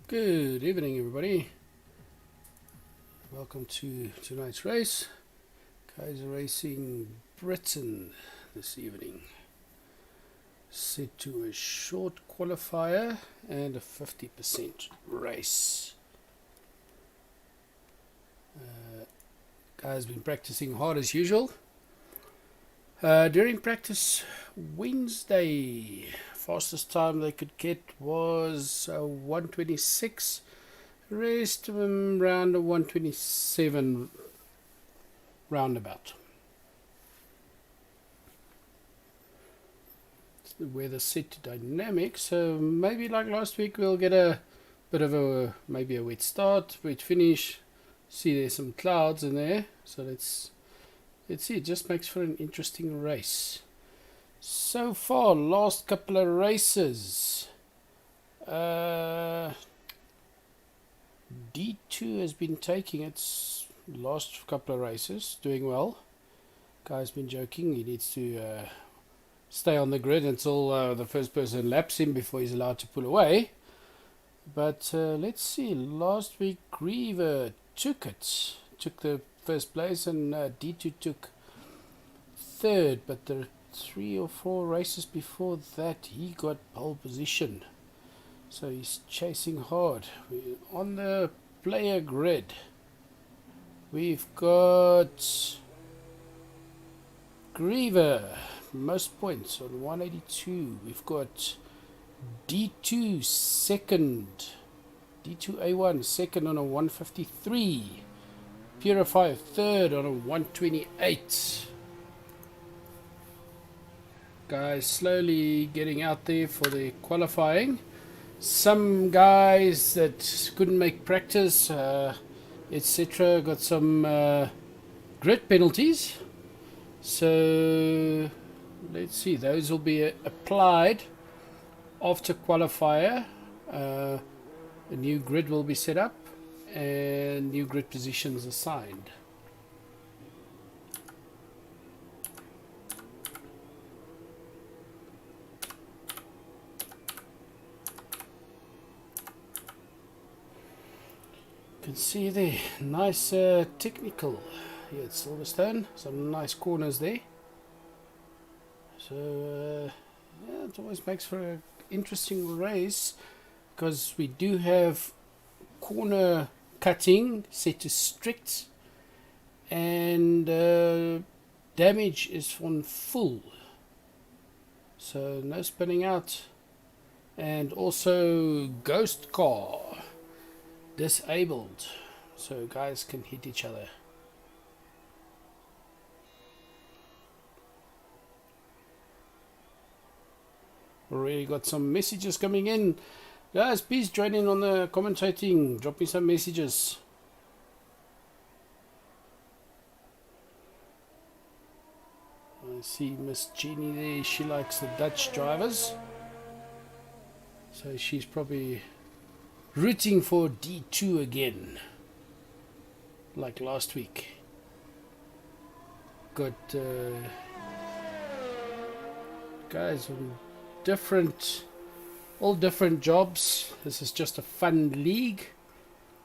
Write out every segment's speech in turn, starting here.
Good evening, everybody. Welcome to tonight's race. Guys are racing Britain this evening. Set to a short qualifier and a 50% race. Guys been practicing hard as usual. During practice Wednesday, fastest time they could get was 1:26. Rest of them around a 1:27 roundabout. The weather set to dynamic, so maybe like last week we'll get a bit of a maybe a wet start, wet finish. See, there's some clouds in there, so let's see. It just makes for an interesting race. So far, last couple of races. D2 has been taking its last couple of races, doing well. Guy's been joking. He needs to stay on the grid until the first person laps him before he's allowed to pull away. But let's see. Last week, Greever took the first place, and D2 took third. But the 3 or 4 races before that, he got pole position. So he's chasing hard. We're on the player grid. We've got Greever, most points on 182. We've got D2 second. D2A1 second on a 153. Purifier third on a 128. Guys slowly getting out there for the qualifying. Some guys that couldn't make practice, etc., got some grid penalties. So let's see, those will be applied after qualifier. A new grid will be set up and new grid positions assigned. You can see there, nice technical here at Silverstone, some nice corners there. So yeah, it always makes for an interesting race because we do have corner cutting set to strict, and damage is on full, so no spinning out, and also ghost car disabled, so guys can hit each other. Already got some messages coming in. Guys, please join in on the commentating. Drop me some messages. I see Miss Jeannie there. She likes the Dutch drivers, so she's probably rooting for D2 again, like last week. Got guys on all different jobs. This is just a fun league.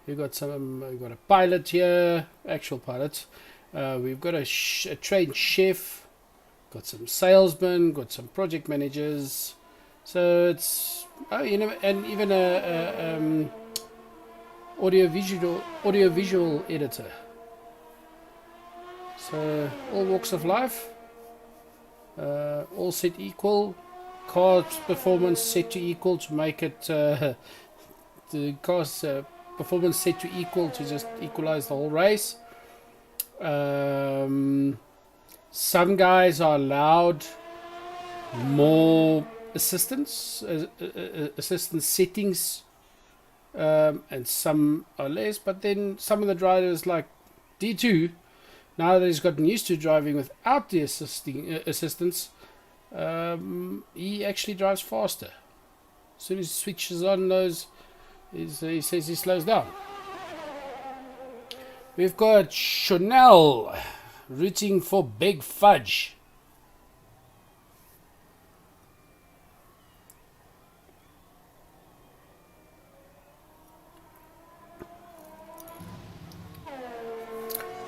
We've got a pilot here, actual pilot. We've got a trained chef. Got some salesmen. Got some project managers. So it's and even a audio visual editor. So all walks of life, all set equal. Car's performance set to equal to make it the car's performance set to equal to just equalize the whole race. Some guys are allowed more assistance settings, and some are less, but then some of the drivers like D2, now that he's gotten used to driving without the assistance, he actually drives faster. As soon as he switches on those, he says he slows down. We've got Chanel rooting for Big Fudge.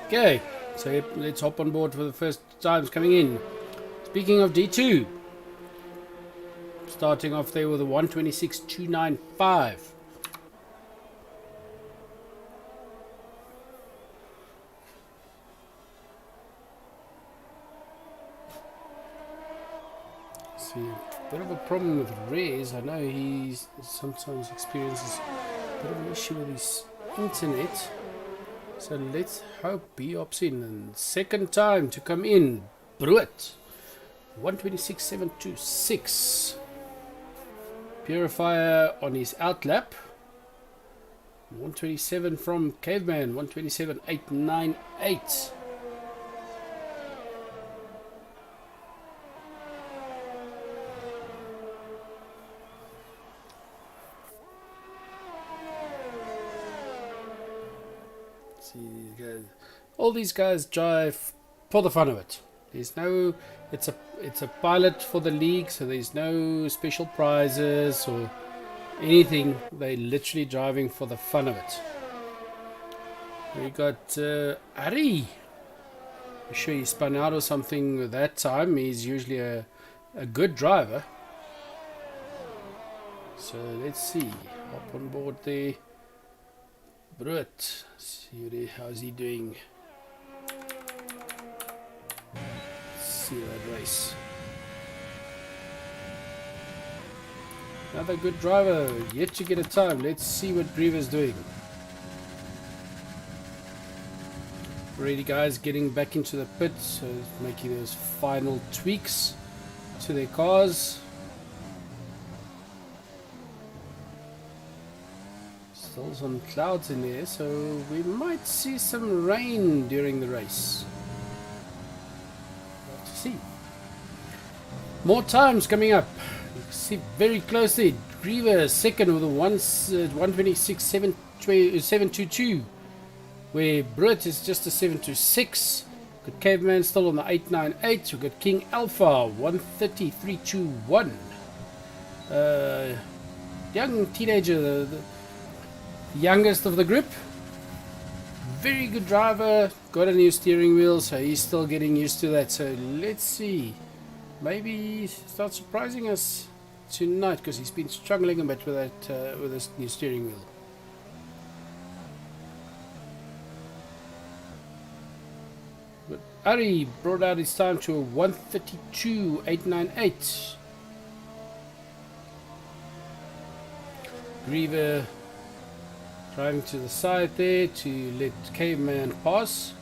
Okay, so let's hop on board for the first times coming in. Speaking of D2, starting off there with a 126.295. See, a bit of a problem with Rez. I know he sometimes experiences a bit of an issue with his internet. So let's hope he opts in. And second time to come in, Bruit. 126.726. Purifier on his outlap. 127 from Caveman. 127.898. See, all these guys drive for the fun of it. There's no, it's a pilot for the league, so there's no special prizes or anything. They're literally driving for the fun of it. We got Ari. I'm sure he spun out or something at that time. He's usually a good driver. So let's see. Up on board there. Brut. See how's he doing. Let's see that race. Another good driver. Yet to get a time. Let's see what Greever's doing. Already guys getting back into the pit, so making those final tweaks to their cars. Still some clouds in there, so we might see some rain during the race. We'll have to see. More times coming up. You can see very closely. Greever second with a 126.722. Where Brut is just a 726. Got Caveman still on the 898. We've got King Alpha 133.21. Young teenager, the youngest of the group. Very good driver. Got a new steering wheel, so he's still getting used to that. So let's see. Maybe he starts surprising us tonight, because he's been struggling a bit with that with this new steering wheel. But Ari brought out his time to a 132.898. Greever driving to the side there to let Caveman pass.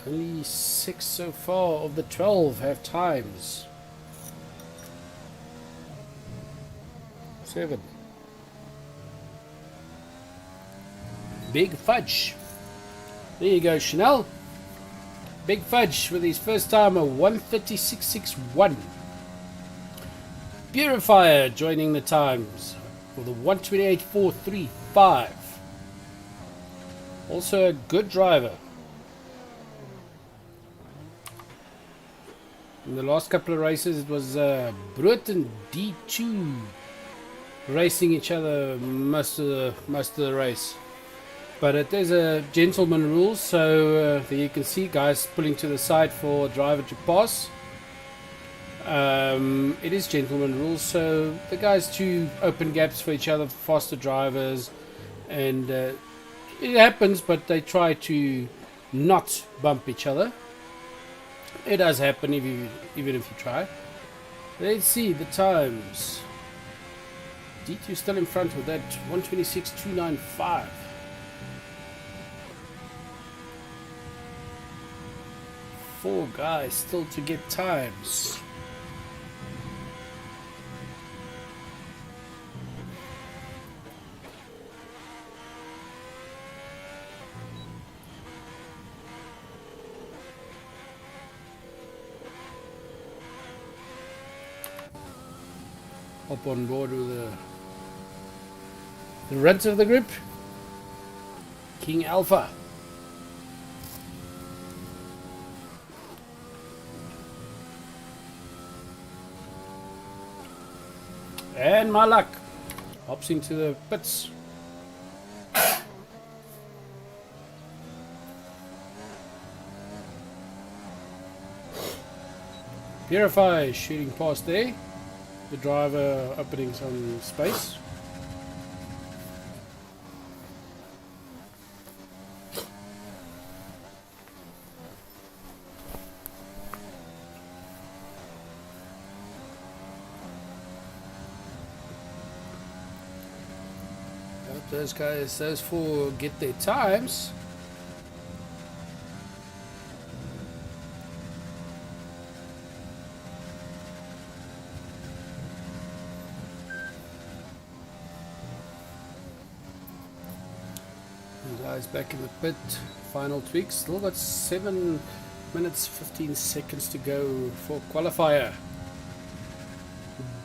Only 6 so far of the 12 have times. 7. Big Fudge. There you go, Chanel. Big Fudge with his first time, a 136.61. Purifier joining the times with a 128.435. Also a good driver. In the last couple of races, it was Brut and D2 racing each other most of the race. But it is a gentleman rule, so there you can see guys pulling to the side for a driver to pass. It is gentleman rules, so the guys to open gaps for each other, faster drivers, and it happens, but they try to not bump each other. It does happen even if you try. Let's see the times. D2 still in front with that 126.295. Four guys still to get times. Hop on board with the runt of the group, King Alpha. And my luck hops into the pits. Purify shooting past there. The driver opening some space. Hope those guys, those four get their times. Guys back in the pit, final tweaks, still got 7 minutes 15 seconds to go for qualifier.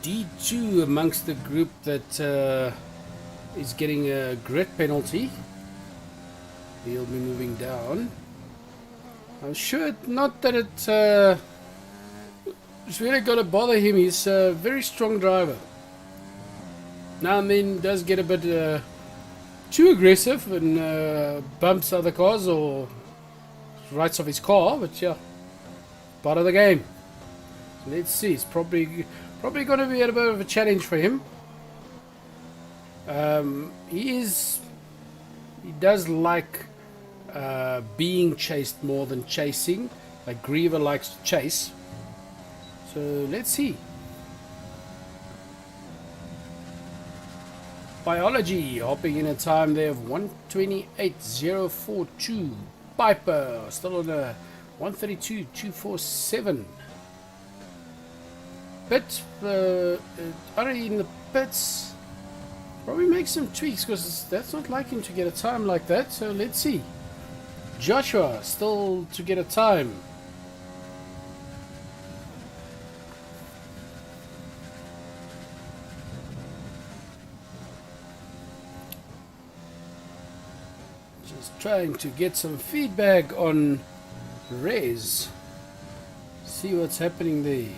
D2 amongst the group that is getting a grid penalty. He'll be moving down. I'm sure not that it's really going to bother him. He's a very strong driver. Now and then does get a bit too aggressive and bumps other cars or rights off his car, but yeah, part of the game. Let's see, it's probably going to be a bit of a challenge for him. He does like being chased more than chasing, like Greever likes to chase. So let's see. Biology hopping in a time there of 1:28.042. Piper still on a 1:32.247. Pit already in the pits. Probably make some tweaks because that's not like him to get a time like that. So let's see. Joshua still to get a time. Trying to get some feedback on Rez. See what's happening there.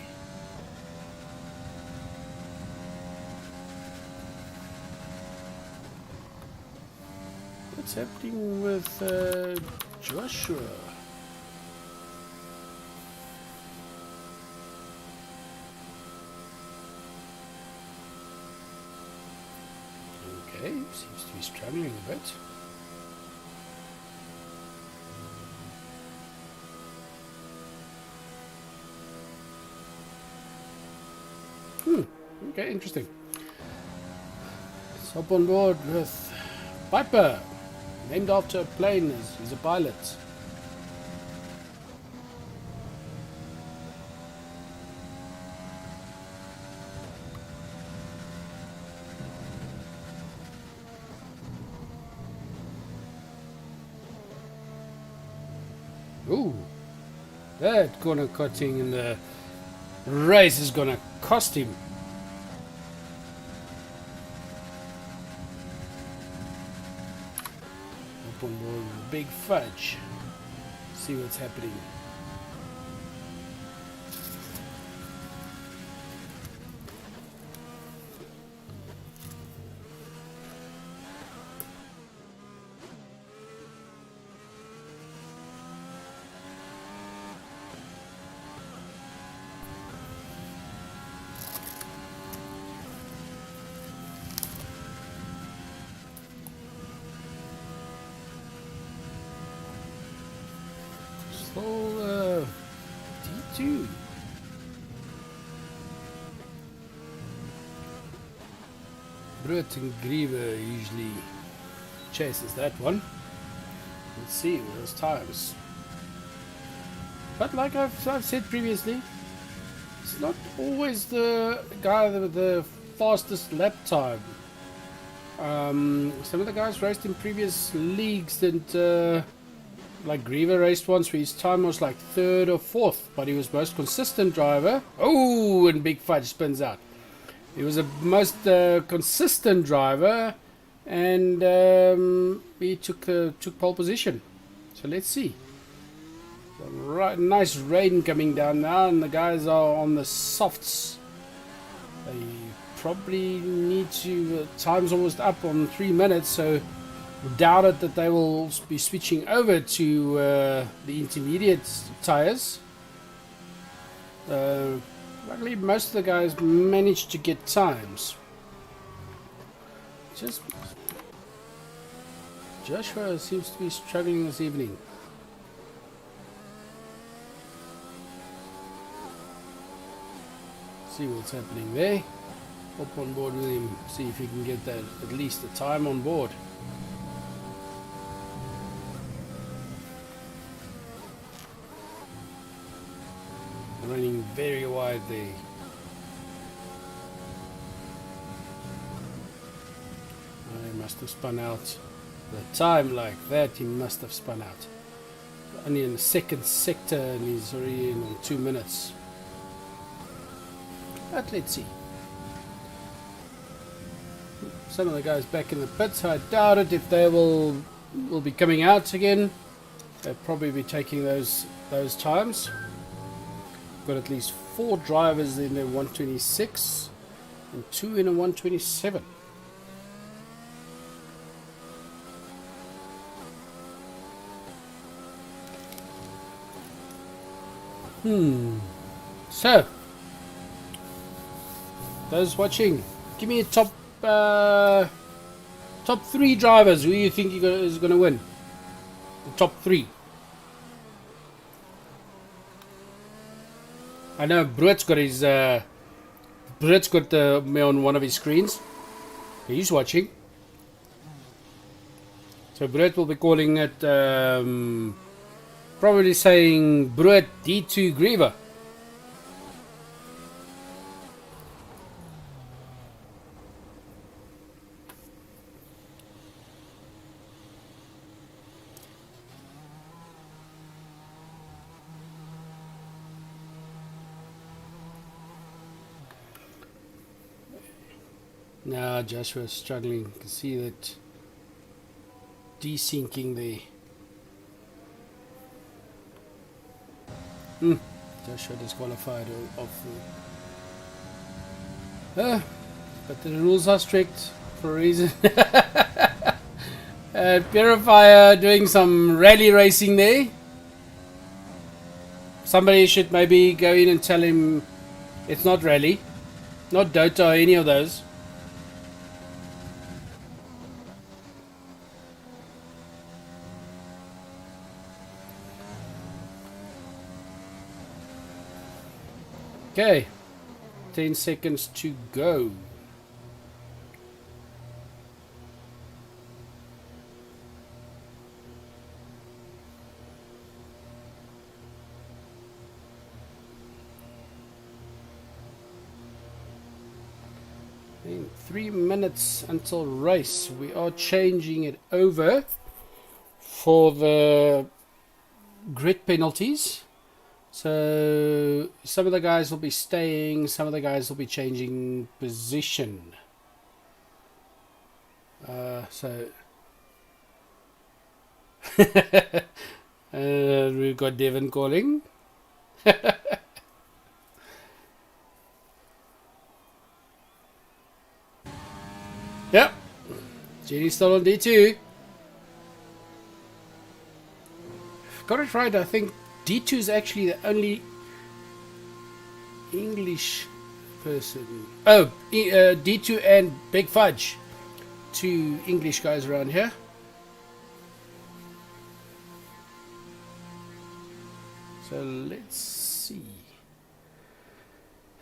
What's happening with Joshua? Okay, seems to be struggling a bit. Okay, interesting. Let's hop on board with Piper, named after a plane. He's a pilot. Ooh, that corner cutting in the race is gonna cost him. Up on board with Big Fudge. See what's happening. So, D2. Brut and Greever usually chases that one. Let's see those times. But like I've said previously, it's not always the guy with the fastest lap time. Some of the guys raced in previous leagues that like Greever raced once where his time was like 3rd or 4th, but he was most consistent driver. Oh, and Big Fudge spins out. He was the most consistent driver, and he took pole position. So let's see. Right, nice rain coming down now, and the guys are on the softs. They probably need to. Time's almost up on 3 minutes, so doubt it that they will be switching over to the intermediate tires. Luckily, most of the guys managed to get times. Just Joshua seems to be struggling this evening. See what's happening there. Hop on board with him, see if he can get that at least a time on board. Running very wide there. He must have spun out. The time like that, he must have spun out. Only in the second sector and he's already in on 2 minutes. But let's see. Some of the guys back in the pits, I doubt it if they will be coming out again. They'll probably be taking those times. Got at least 4 drivers in the 126 and 2 in a 127. So, those watching, give me a top 3 drivers. Who do you think is going to win? The top 3. I know Brett's got his me on one of his screens. He's watching. So Brett will be calling it, probably saying Brett D2 Greever. Now Joshua's struggling. You can see that desyncing there. Joshua disqualified off. But the rules are strict for a reason. Purifier doing some rally racing there. Somebody should maybe go in and tell him it's not rally, not Dota or any of those. Okay, 10 seconds to go. In 3 minutes until race, we are changing it over for the grid penalties. So some of the guys will be staying, some of the guys will be changing position. We've got Devon calling. Yep, Jenny's still on D2. Got it right, I think D2 is actually the only English person. Oh, D2 and Big Fudge. 2 English guys around here. So let's see.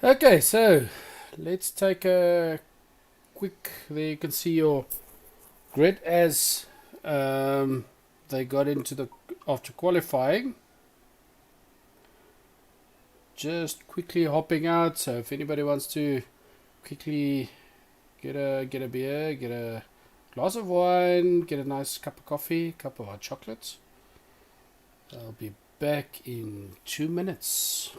Okay, so let's take a quick. There you can see your grid as they got into the after qualifying. Just quickly hopping out. So if anybody wants to quickly get a beer, get a glass of wine, get a nice cup of coffee, cup of hot chocolate. I'll be back in 2 minutes.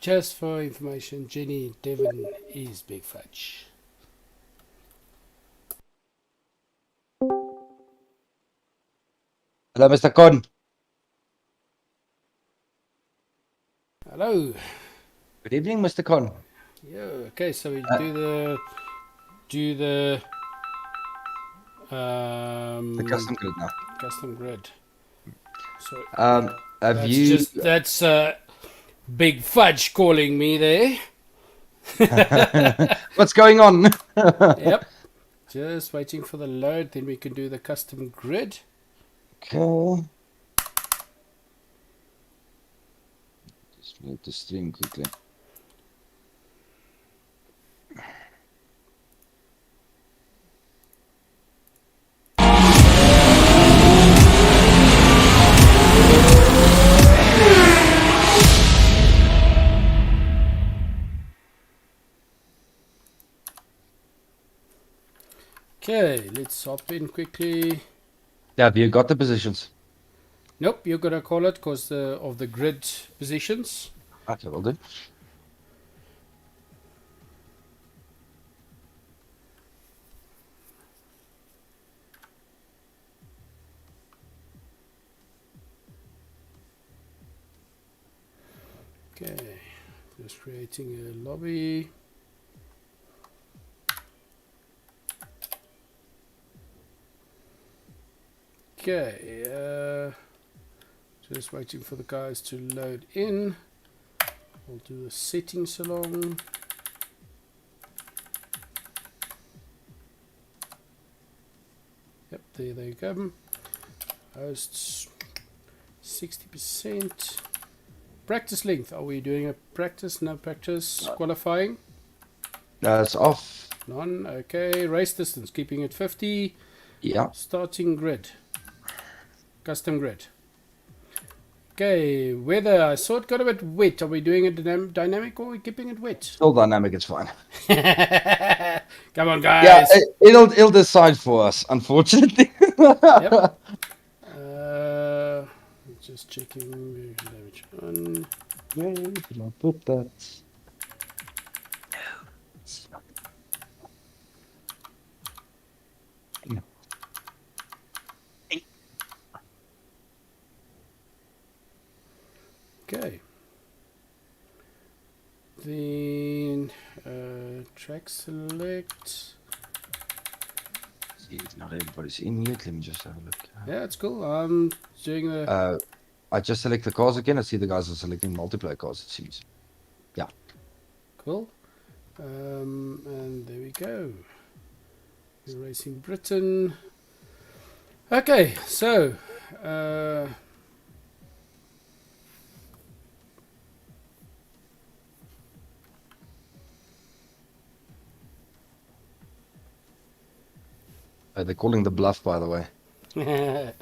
Just for information, Jenny Devon is Big Fudge. Hello, Mr. Con. Hello. Good evening, Mr. Con. Yeah. Okay. So we Uh, do the the custom grid now. custom grid. So Have you? that's Big Fudge calling me there. What's going on? Yep. Just waiting for the load, then we can do the custom grid. Okay. Just mute the stream quickly. Okay, let's hop in quickly. Have you got the positions? Nope, you're gonna call it because of the grid positions. Okay, will do. Okay, just creating a lobby. Okay, just waiting for the guys to load in. We'll do the settings along. Yep, there they go. Hosts 60%. Practice length. Are we doing a practice? No practice. Qualifying? It's off. None. Okay. Race distance. Keeping it 50. Yeah. Starting grid. Custom grid. Okay. Weather. I saw it got a bit wet. Are we doing it dynamic or are we keeping it wet? Still dynamic. It's fine. Come on, guys. Yeah, it'll decide for us. Unfortunately. Yep. Just checking damage on. Where did I put that? No. Okay. Then track select. See, not everybody's in yet. Let me just have a look. Yeah, it's cool. I'm doing the. I just select the cars again. I see the guys are selecting multiplayer cars, it seems. Yeah. Cool. And there we go. Racing Britain. Okay, so They're calling the bluff, by the way. Let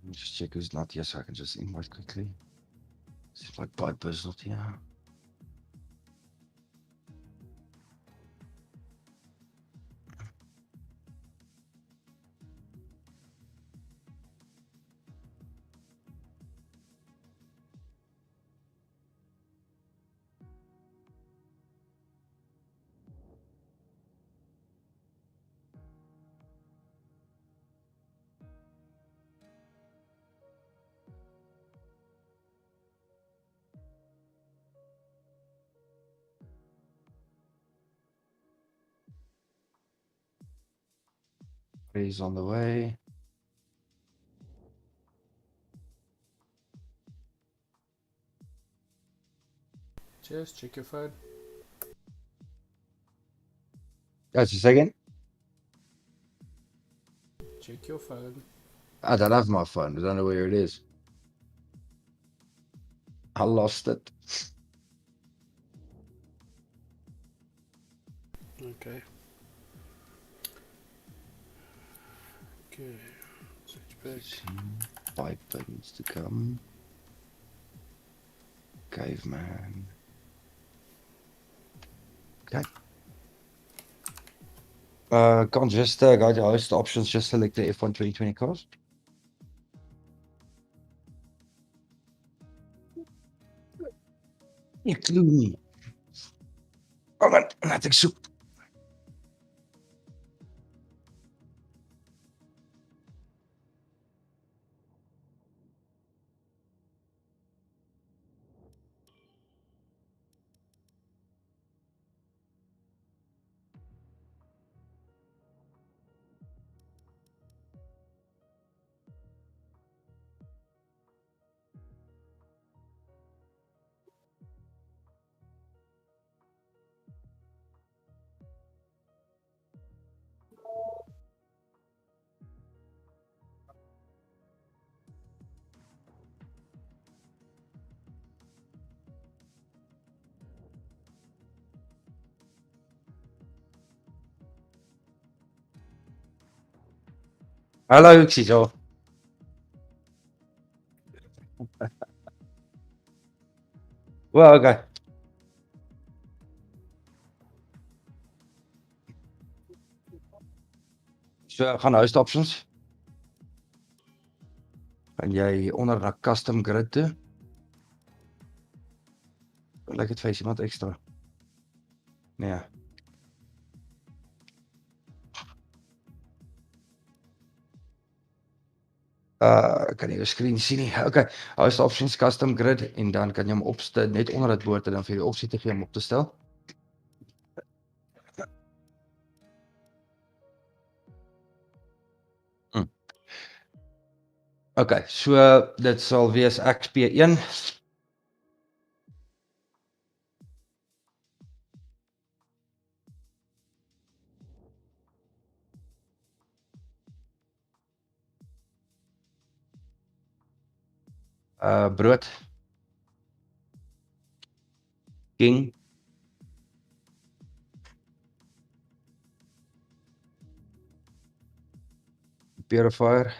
me just check who's not here so I can just invite quickly. Seems like Piper's not here. He's on the way. just check your phone. Just a second. Check your phone. I don't have my phone. I don't know where it is. I lost it. Okay. Okay. Switch back. Piper needs to come. Caveman. Okay. Can't just guide the host options, just select the F1 2020 cars. You clue me. Oh man, laat ek soek. Hallo, ek sien jou. Well, okay. So, gaan host options. Gaan jy onder na custom grid toe. Lyk dit vir iemand ekstra? Nee. Kan jy jou screen sien nie? Okay, host options, custom grid en dan kan jy hom opstel net onder dit woord en dan vir die opsie te gee om op te stel. Okay, so dit sal wees XP1. Brood. King. Purifier.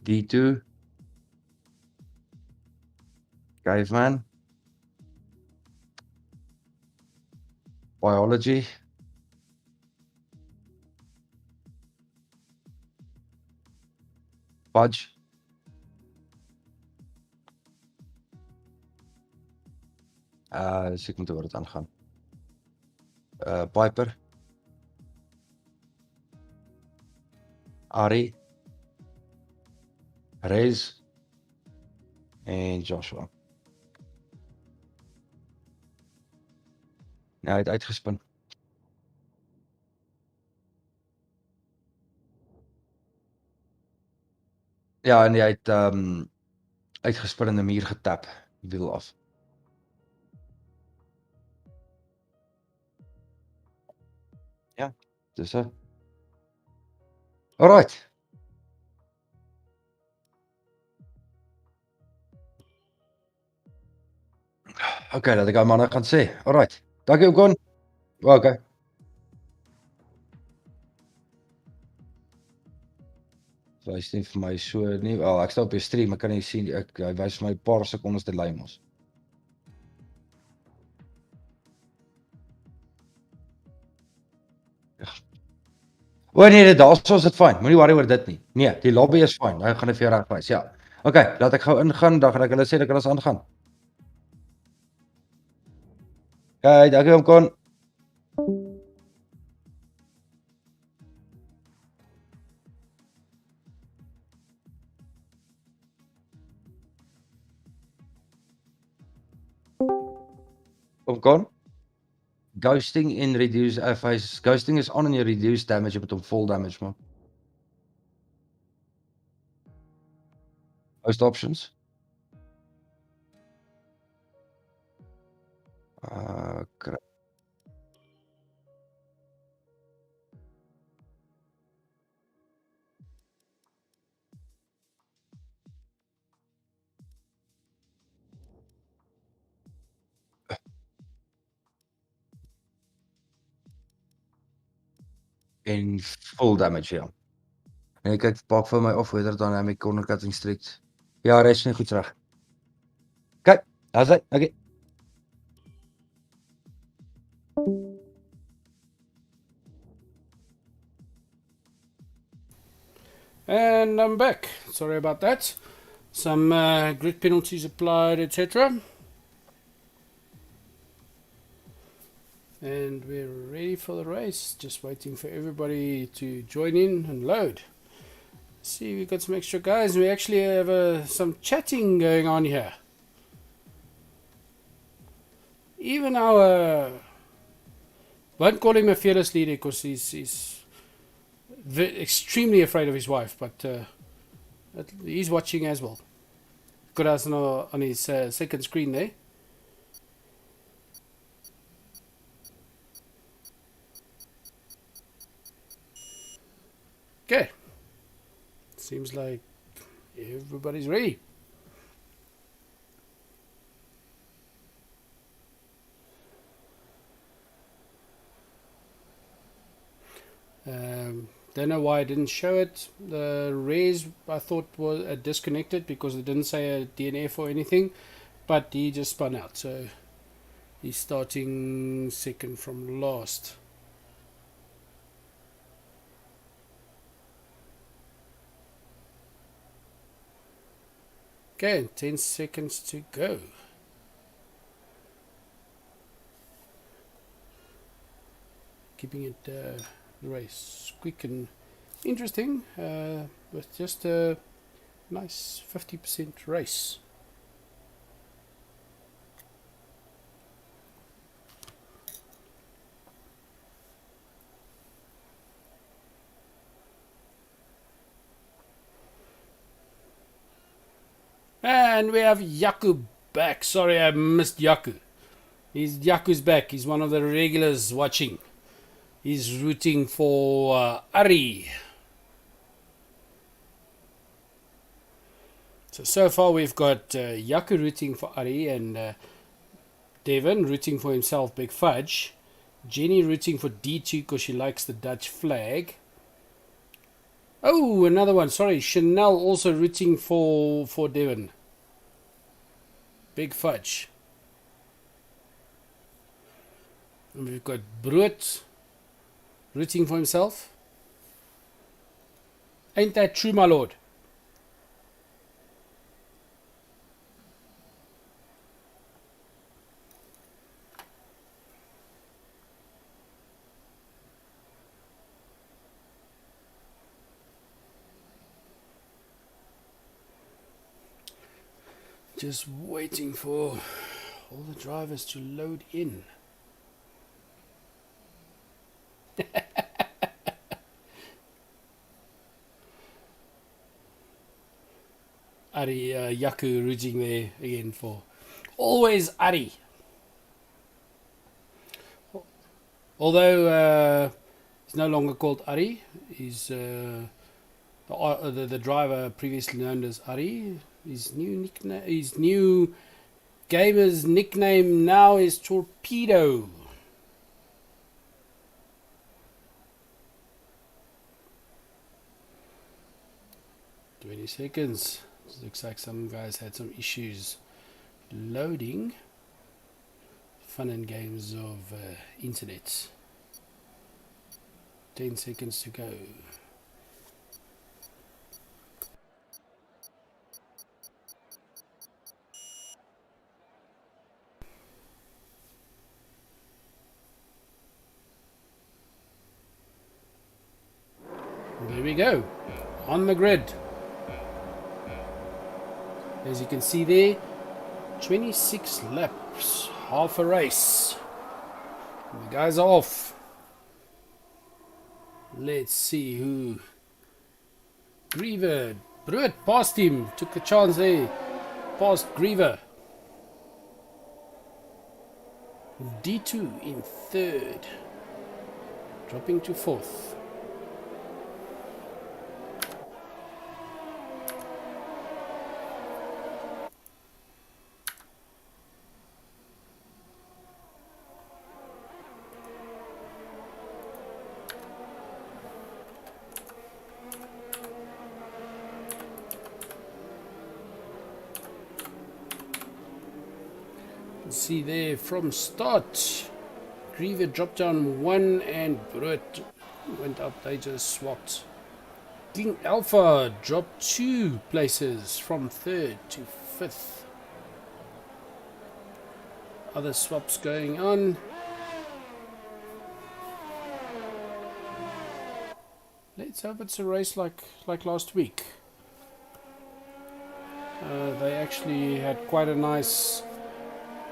D2. Caveman. Biology. Fudge. Dus ek moet oor dit aangaan. Piper. Ari. Rez. En Joshua. Nou, hy het uitgespin. Ja, en hy het uitgespin in 'n muur getap, wiel af. Ja, dis so. Alright. Okay, laat ek aan manne gaan sê. Alright. Dankie Ogon. Okay. Wys nie vir my so nie. Wel, ek staan op die stream, ek kan nie sien hy wys vir my 'n paar sekondes te lei mos. O nee, daarso is dit fyn. Moenie worry oor dit nie. Nee, die lobby is fyn. Hy gaan dit vir jou reg wys. Ja. Okay, laat ek gou ingaan, dan gaan ek hulle sê dat ons aangaan. Okay, dankie Ogon. Ogon. Ghosting in reduce ghosting is on in your reduce damage, jy moet hom full damage maak. Host options. Okay. En full damage, ja. En kyk, pak vir my off whether dynamic corner cutting strict. Ja, res nie goed reg. Okay, daar's hy. Okay. And I'm back. Sorry about that. Some grid penalties applied, etc. And we're ready for the race. Just waiting for everybody to join in and load. See, we got some extra guys. We actually have some chatting going on here. Even our won't call him a fearless leader because he's extremely afraid of his wife, but he's watching as well. Got us on his second screen there. Okay, seems like everybody's ready. Don't know why I didn't show it. The rays I thought was disconnected because it didn't say a DNF or anything, but he just spun out, so he's starting second from last. Okay, 10 seconds to go. Keeping it race quick and interesting with just a nice 50% race. And we have Yaku back. Sorry, I missed Yaku. Yaku's back. He's one of the regulars watching. He's rooting for Ari. So far we've got Yaku rooting for Ari and Devon rooting for himself, Big Fudge. Jenny rooting for D2 because she likes the Dutch flag. Oh, another one. Sorry, Chanel also rooting for Devon. Big Fudge. And we've got Brood rooting for himself. Ain't that true, my lord? Just waiting for all the drivers to load in. Ari Yaku rooting there again for always Ari. Although he's no longer called Ari, he's the driver previously known as Ari. His new gamer's nickname now is Torpedo. "20 seconds. Looks like some guys had some issues loading. Fun and games of internet. 10 seconds to go. There we go. On the grid. As you can see there, 26 laps, half a race. And the guys are off. Let's see who. Greever, Brood passed him, took a chance there, passed Greever. D2 in third, dropping to fourth. See there from start, Greever dropped down one and Brood went up. They just swapped. King Alpha dropped 2 places from 3rd to 5th. Other swaps going on. Let's hope it's a race like last week. They actually had quite a nice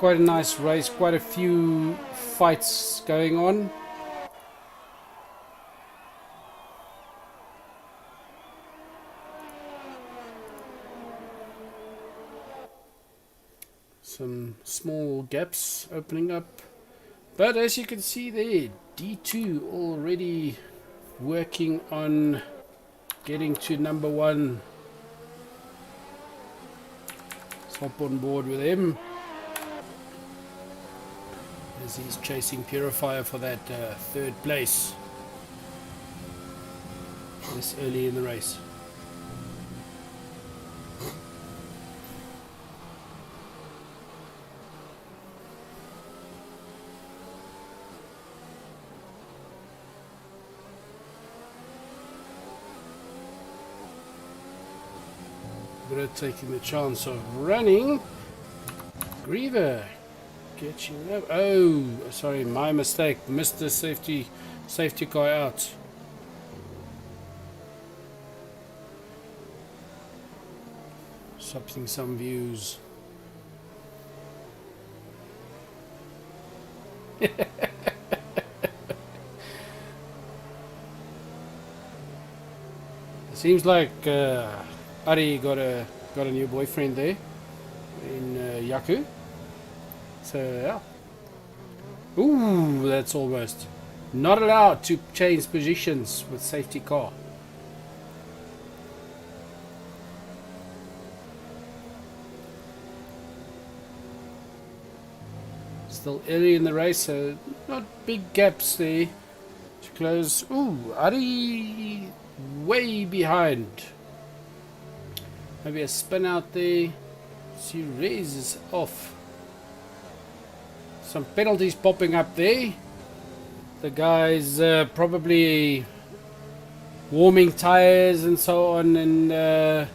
race, quite a few fights going on. Some small gaps opening up, but as you can see there, D2 already working on getting to number 1. Hop on board with him as he's chasing Purifier for that 3rd place this early in the race. Taking the chance of running. Greever catching up. Oh, sorry, my mistake. Missed the safety car out. Swapping some views. It seems like Ari got a new boyfriend there in Yaku. So yeah. Ooh, that's almost. Not allowed to change positions with safety car. Still early in the race, so not big gaps there to close. Ooh, Ari way behind. Maybe a spin out there. See, raises off. Some penalties popping up there. The guys probably warming tires and so on and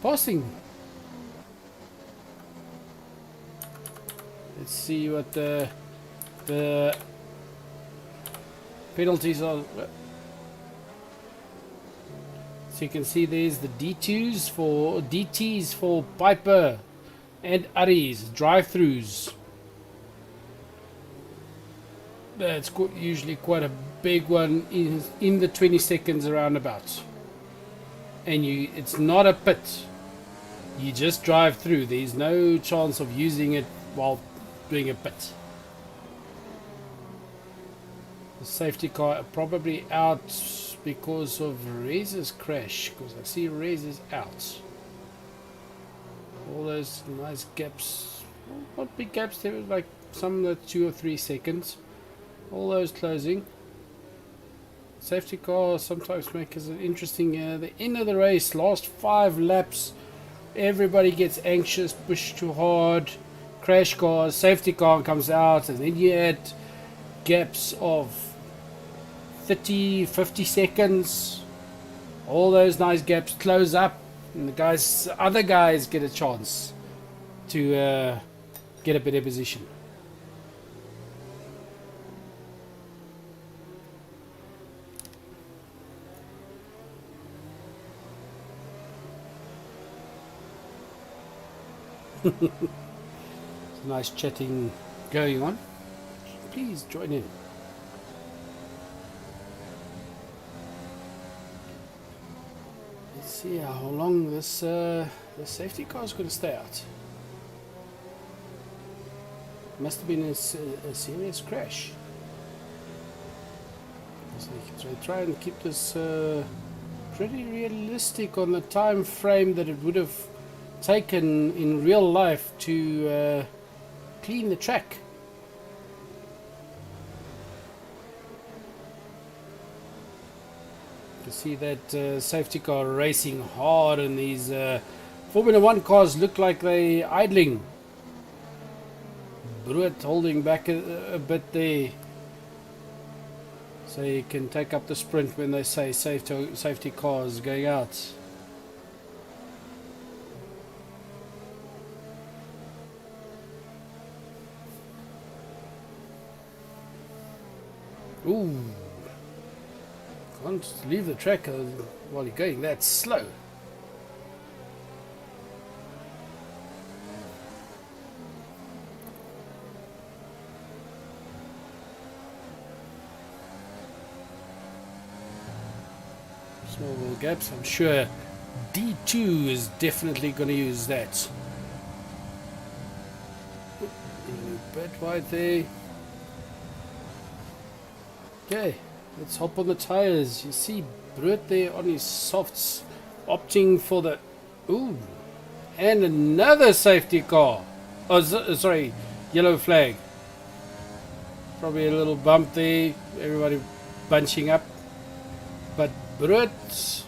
passing. Let's see what the penalties are. So you can see there's the DTs for Piper and Aries drive-throughs. That's usually quite a big one in the 20 seconds roundabout. And it's not a pit. You just drive through. There's no chance of using it while doing a pit. The safety car probably out because of Rez's crash, because I see Rez is out. All those nice gaps, not big gaps, there was like some that 2 or 3 seconds. All those closing. Safety car sometimes makes it interesting. The end of the race, last 5 laps, everybody gets anxious, push too hard, crash cars, safety car comes out, and then you add gaps of 30, 50 seconds. All those nice gaps close up, and the other guys get a chance to get a better position. Nice chatting going on. Please join in. Let's see how long this the safety car is going to stay out. Must have been a serious crash. So try and keep this pretty realistic on the time frame that it would have taken in real life to clean the track. You can see that safety car racing hard, and these Formula 1 cars look like they idling. Bruit holding back a bit there. So you can take up the sprint when they say safety cars going out. Ooh. Can't leave the track while you're going that slow. Small little gaps. I'm sure D2 is definitely going to use that. A bit wide there. Okay, let's hop on the tires. You see Brut there on his softs, opting for the... Ooh, and another safety car. Oh, sorry, yellow flag. Probably a little bump there. Everybody bunching up. But Brut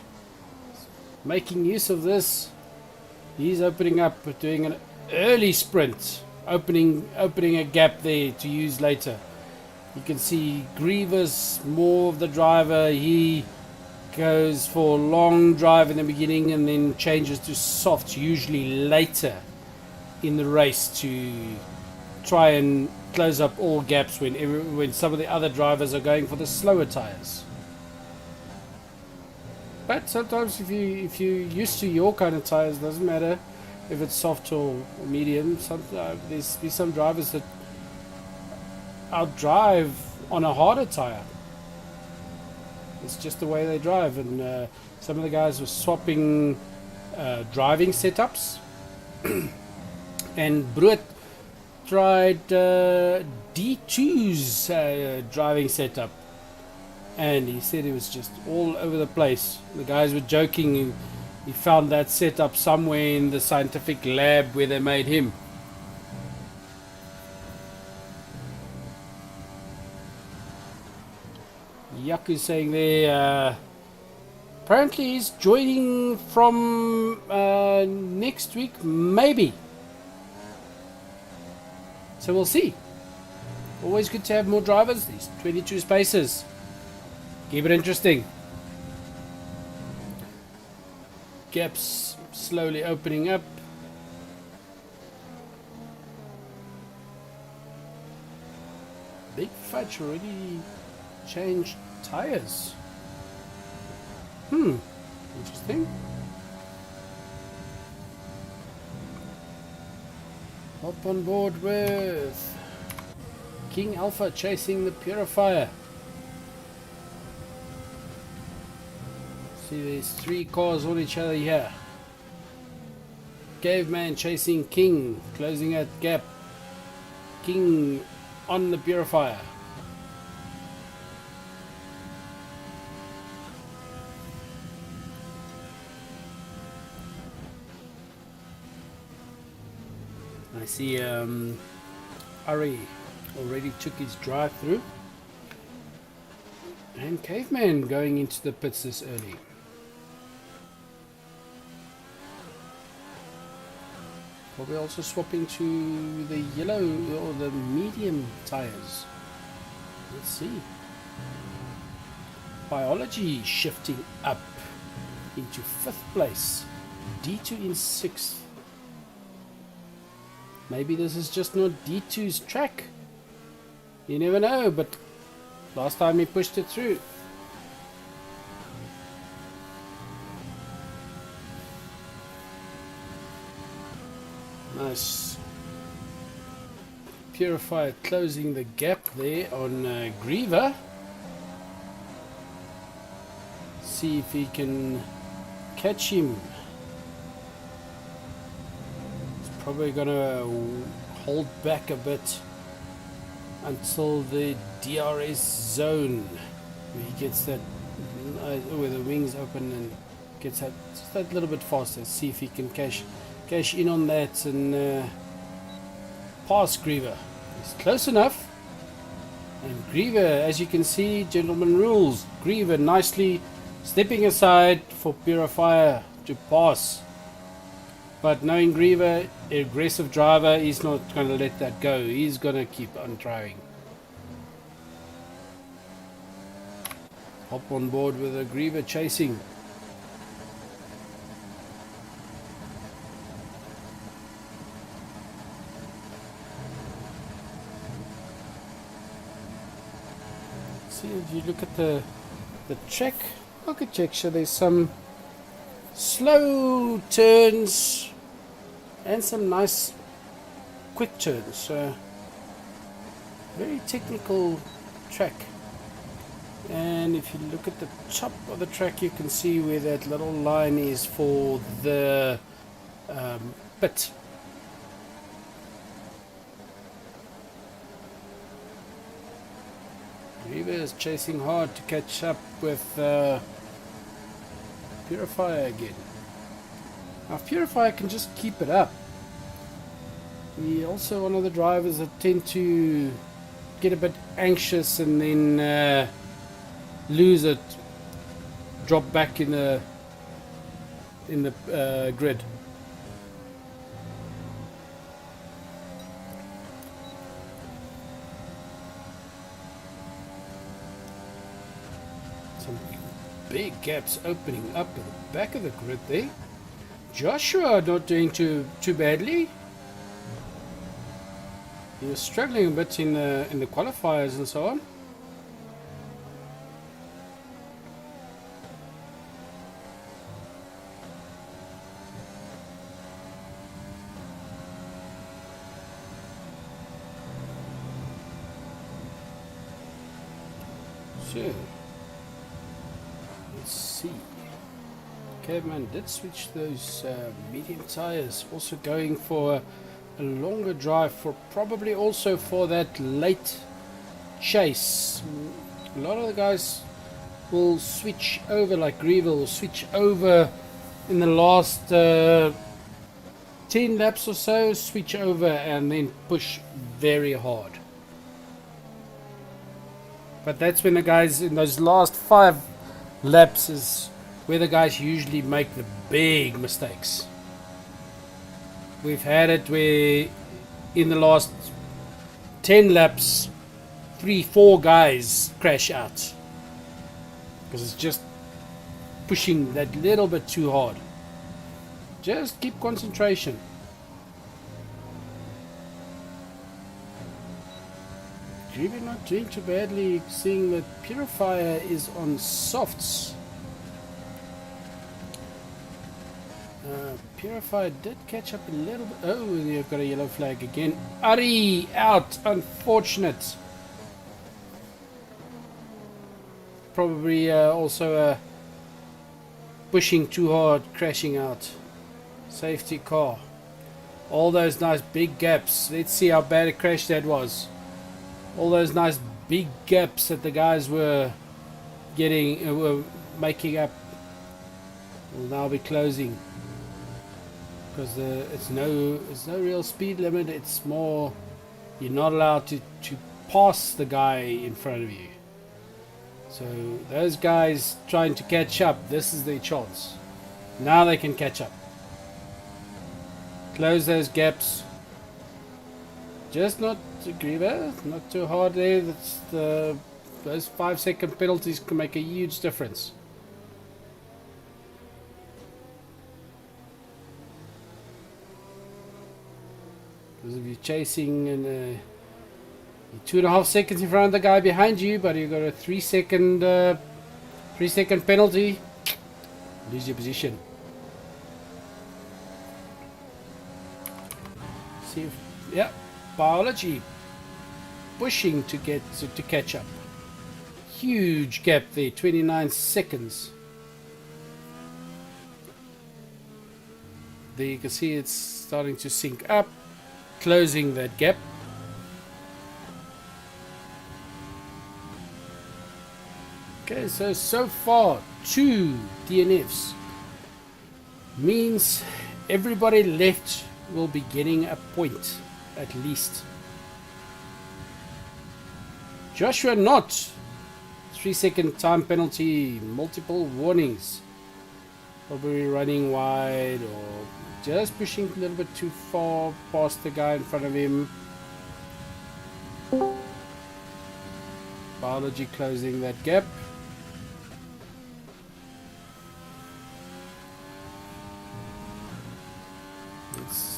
making use of this. He's opening up, doing an early sprint, opening a gap there to use later. You can see Greever's more of the driver. He goes for a long drive in the beginning and then changes to softs usually later in the race to try and close up all gaps when some of the other drivers are going for the slower tires. But sometimes if you're used to your kind of tires, doesn't matter if it's soft or medium. There's some drivers that outdrive on a harder tire. It's just the way they drive, and some of the guys were swapping driving setups. And Brut tried D2's driving setup, and he said it was just all over the place. The guys were joking. He found that setup somewhere in the scientific lab where they made him. Yaku saying there, apparently he's joining from next week, maybe. So we'll see. Always good to have more drivers. These 22 spaces. Keep it interesting. Gaps slowly opening up. Big Fudge already changed tires. Interesting. Hop on board with King Alpha chasing the Purifier. See, there's 3 cars on each other here. Caveman chasing King, closing that gap. King on the Purifier. I see Ari already took his drive through, and Caveman going into the pits this early. Probably also swapping to the yellow or the medium tires. Let's see. Biology shifting up into 5th place. D2 in 6th. Maybe this is just not D2's track. You never know, but last time he pushed it through. Nice. Purifier closing the gap there on Greever. See if he can catch him. Probably gonna hold back a bit until the DRS zone where he gets that where the wings open and gets that just that little bit faster. See if he can cash in on that and pass Greever. He's close enough, and Greever, as you can see, gentlemen rules, Greever nicely stepping aside for Purifier to pass. But knowing Greever, aggressive driver, he's not going to let that go. He's going to keep on trying. hop on board with a Greever chasing. See, if you look at the track architecture, there's some slow turns and some nice quick turns. Very technical track. And if you look at the top of the track, you can see where that little line is for the pit. Greever is chasing hard to catch up with Purifier again. Now Purifier can just keep it up. He's also one of the drivers that tend to get a bit anxious and then lose it, drop back in the grid. Some big gaps opening up at the back of the grid there. Joshua not doing too badly. He was struggling a bit in the qualifiers and so on. So, let's see. Caveman did switch those medium tires, also going for a longer drive, for probably also for that late chase. A lot of the guys will switch over, like Greever will switch over in the last 10 laps or so, switch over and then push very hard. But that's when the guys in those last 5 laps is where the guys usually make the big mistakes. We've had it where in the last 10 laps 3-4 guys crash out because it's just pushing that little bit too hard. Just keep concentration. Greever not doing too badly, seeing that Purifier is on softs. Purifier did catch up a little bit. Oh, you've got a yellow flag again. Ari out, unfortunate. Probably also pushing too hard, crashing out. Safety car. All those nice big gaps. Let's see how bad a crash that was. All those nice big gaps that the guys were getting, were making up, will now be closing. Because it's no real speed limit. It's more, you're not allowed to pass the guy in front of you. So those guys trying to catch up, this is their chance. Now they can catch up. Close those gaps. Just not Greever, not too hard there. That's those 5-second penalties can make a huge difference. Because if you're chasing and you're 2.5 seconds in front of the guy behind you, but you've got a 3-second penalty, lose your position. See if, yeah, biology pushing to get to catch up. Huge gap there, 29 seconds. There you can see it's starting to sync up, closing that gap. Okay, so far 2 DNFs means everybody left will be getting a point at least. Joshua not 3-second time penalty, multiple warnings, probably running wide or just pushing a little bit too far past the guy in front of him. Biology closing that gap.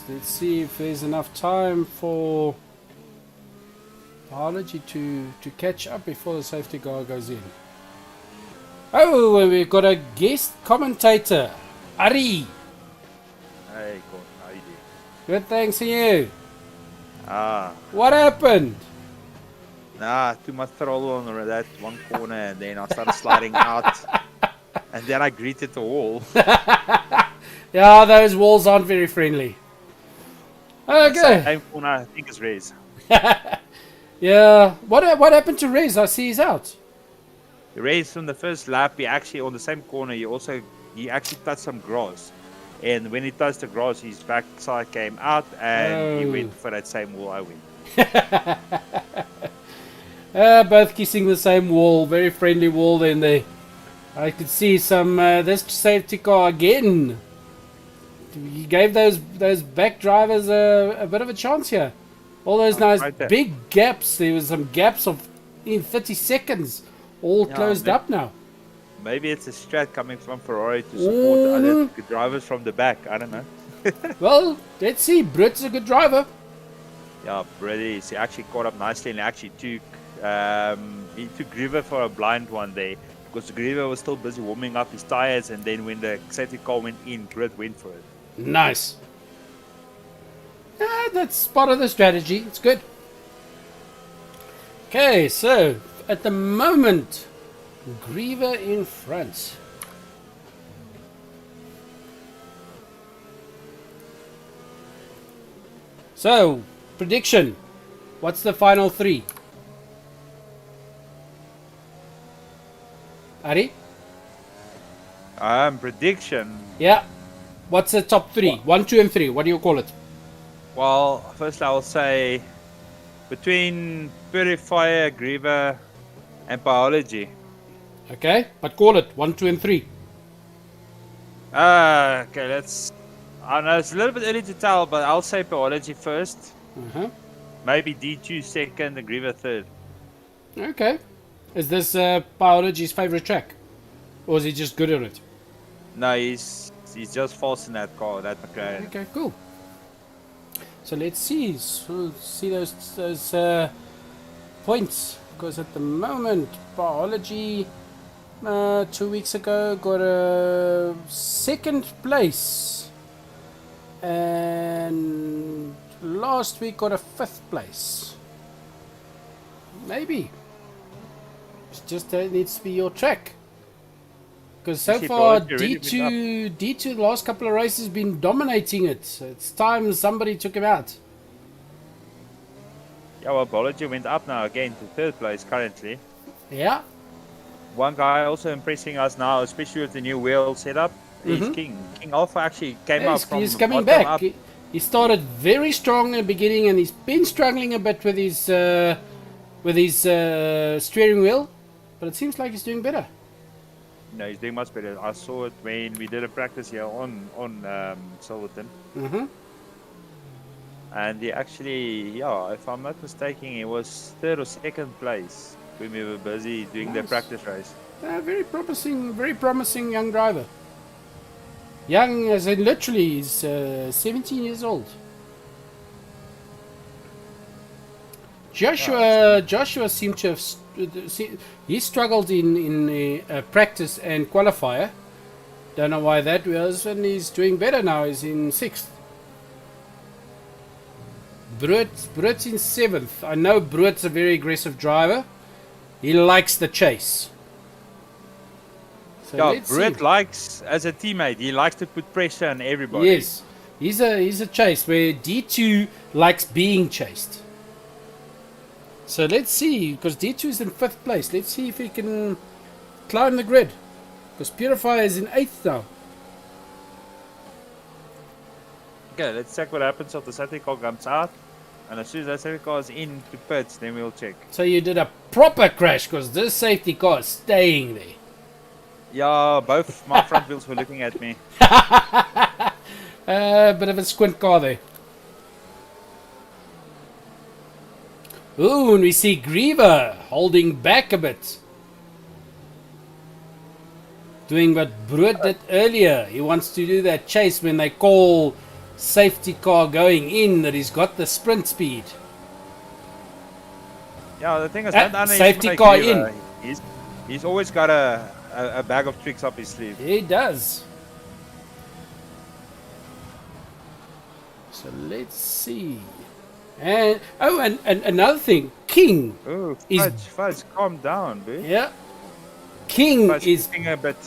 let's see if there's enough time for biology to catch up before the safety car goes in. Oh, we've got a guest commentator, Ari. Hey, Con, how you doing? Good, thanks to you. Ah, What happened? nah, too much trouble on that one corner, and then I started sliding out, and then I greeted the wall. Yeah, those walls aren't very friendly. Okay. Same corner, I think it's Rez. Yeah. What happened to Rez? I see he's out. Rez from the first lap, he actually on the same corner. He actually touched some grass, and when he touched the grass, his backside came out, and he Oh. went for that same wall I went. Both kissing the same wall. Very friendly wall then there. I could see some this safety car again. He gave those back drivers a bit of a chance here. All those nice right there. big gaps. There was some gaps of in 30 seconds. All Yeah, closed man. up now. Maybe it's a strat coming from Ferrari to support the other Mhm. drivers from the back. I don't know. Well, let's see. Brit's a good driver. Yeah, Brady, he actually caught up nicely and actually he took Greever for a blind one day because Greever was still busy warming up his tires, and then when the safety car went in, Grit went for it. Nice. That's part of the strategy. It's good. Okay, so at the moment, Greever in front. So, prediction. What's the final three? Ari? Prediction. Yeah. What's the top three? 1, 2, and 3. What do you call it? Well, first I will say between Purifier, Greever, and Biology. Okay, but call it 1, 2, and 3. Okay, I know it's a little bit early to tell, but I'll say Biology first. Uh-huh. Maybe D2 second, and Greever third. Okay. Is this Biology's favorite track? Or is he just good at it? No, he's just false in that car, that McLaren. Okay, cool. So let's see. So see those points. Because at the moment, Biology 2 weeks ago got a second place. And last week got a 5th place. Maybe. It just needs to be your track. Because so Actually, far, Biology really D2 the last couple of races been dominating it. So it's time somebody took him out. Yeah, well, Biology went up now again to third place currently. Yeah. One guy also impressing us now, especially with the new wheel setup, is Mhm. King. King Alpha actually came up from He's coming bottom back. up. He started very strong in the beginning, and he's been struggling a bit with his steering wheel, but it seems like he's doing better. No, he's doing much better. I saw it when we did a practice here on Silverton. Mm-hmm. And he actually, yeah, if I'm not mistaken, he was third or second place when we were busy doing the Nice. practice race. Very promising young driver. Young as in literally he's 17 years old. Joshua seemed to have he struggled in practice and qualifier. Don't know why that was, and he's doing better now. He's in 6th. Brut's in 7th. I know Brut's a very aggressive driver. He likes the chase. So Yeah, let's see. Brett likes, as a teammate, he likes to put pressure on everybody. Yes, he's a chase where D2 likes being chased. So let's see, because D2 is in 5th place. Let's see if he can climb the grid. Because Purifier is in 8th now. Okay, let's check what happens if the safety car comes out. And as soon as that safety car is in to pits, then we'll check. So you did a proper crash, because this safety car is staying there. Yeah, both my front wheels were looking at me. Bit of a squint car there. Ooh, and we see Greever holding back a bit. Doing what Brood did earlier. He wants to do that chase when they call safety car going in that he's got the sprint speed. Yeah, the thing is, Ah, don't underestimate safety car Greever. in. He's always got a bag of tricks up his sleeve. He does. So let's see. And another thing, King Oh, is Fudge, calm down, bro. yeah. King Fudge is kicking a bit.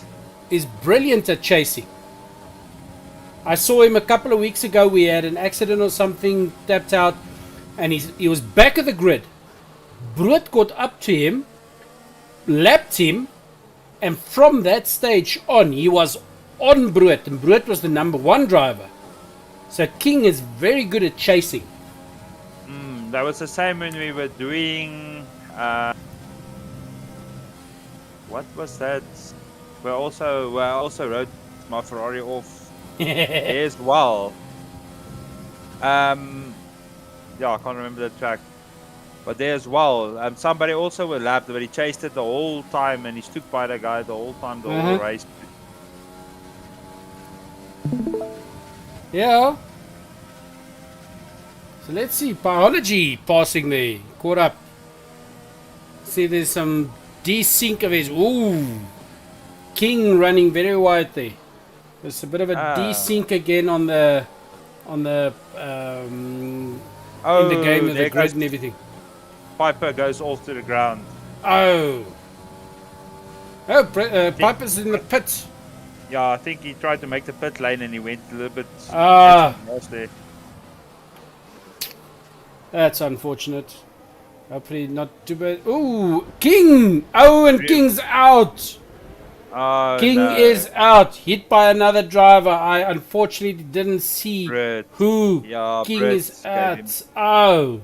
brilliant at chasing. I saw him a couple of weeks ago. We had an accident or something, tapped out, and he was back of the grid. Brood got up to him, lapped him, and from that stage on, he was on Brood, and Brood was the number 1 driver. So King is very good at chasing. That was the same when we were doing. What was that? We also rode my Ferrari off as well. Yeah, I can't remember the track, but there as well. Somebody also were lapped, but he chased it the whole time, and he stuck by the guy the whole time, the whole race. Yeah. So let's see. Biology passing there. Caught up. See, there's some desync of his. Ooh. King running very wide there. There's a bit of a desync again on the in the game of the grid and everything. Piper goes off to the ground. Oh. Piper's in the pit. Yeah, I think he tried to make the pit lane and he went a little bit. There. That's unfortunate. Hopefully not too bad. Ooh, King! Oh, and King's out. Oh, King no. is out, hit by another driver. I unfortunately didn't see who King is at. Oh,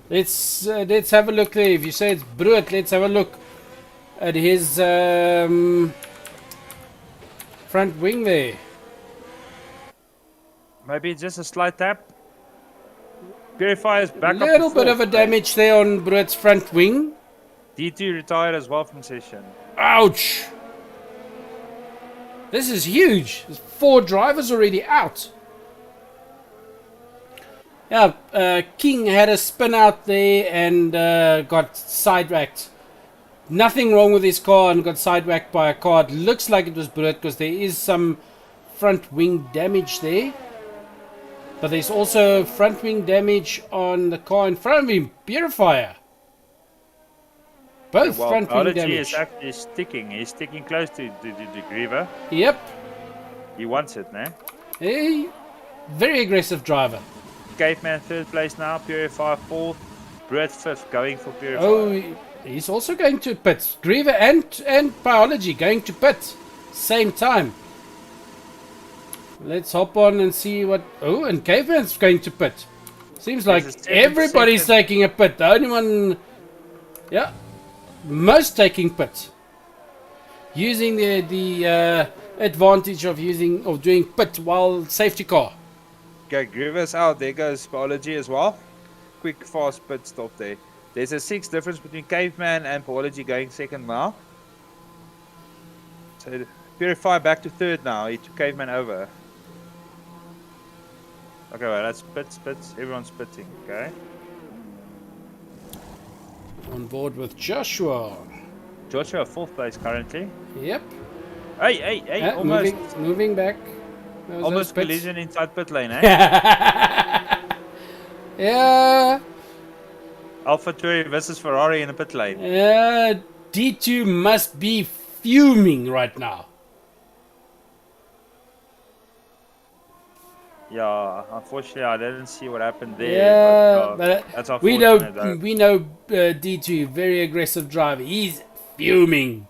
let's have a look there. If you say it's Brood, let's have a look at his front wing there. Maybe just a slight tap. Purifier's back. A little bit of a damage there on Brood's front wing. D2 retired as well from session. Ouch! This is huge. There's 4 drivers already out. Yeah, King had a spin out there and got sidetracked. Nothing wrong with his car and got sidetracked by a car. It looks like it was Brood because there is some front wing damage there. But there's also front wing damage on the car in front of him. Purifier. Both front wing damage. Is actually sticking. He's sticking close to Greever. Yep. He wants it, nah? Hey, very aggressive driver. Caveman 3rd place now. Purifier 4th. Brood 5th going for Purifier. Oh, he's also going to pit. Greever and Biology going to pit. Same time. Let's hop on and see what... Oh, and Caveman's going to pit. Seems like everybody's taking a pit. The only one... Yeah. Most taking pit. Using the advantage of doing pit while safety car. Okay, Griever's out. There goes Biology as well. Quick, fast pit stop there. There's a 6 difference between Caveman and Biology going 2nd now. So Purify back to 3rd now. He took Caveman over. Okay, well, that's pits. Everyone's pitting, okay? On board with Joshua. Joshua 4th place currently. Yep. Hey, almost. Moving back. Almost collision inside pit lane, eh? Yeah. AlphaTauri versus Ferrari in the pit lane. Yeah. D2 must be fuming right now. Yeah, unfortunately, I didn't see what happened there. Yeah, but that's unfortunate. We know D2, very aggressive driver. He's fuming.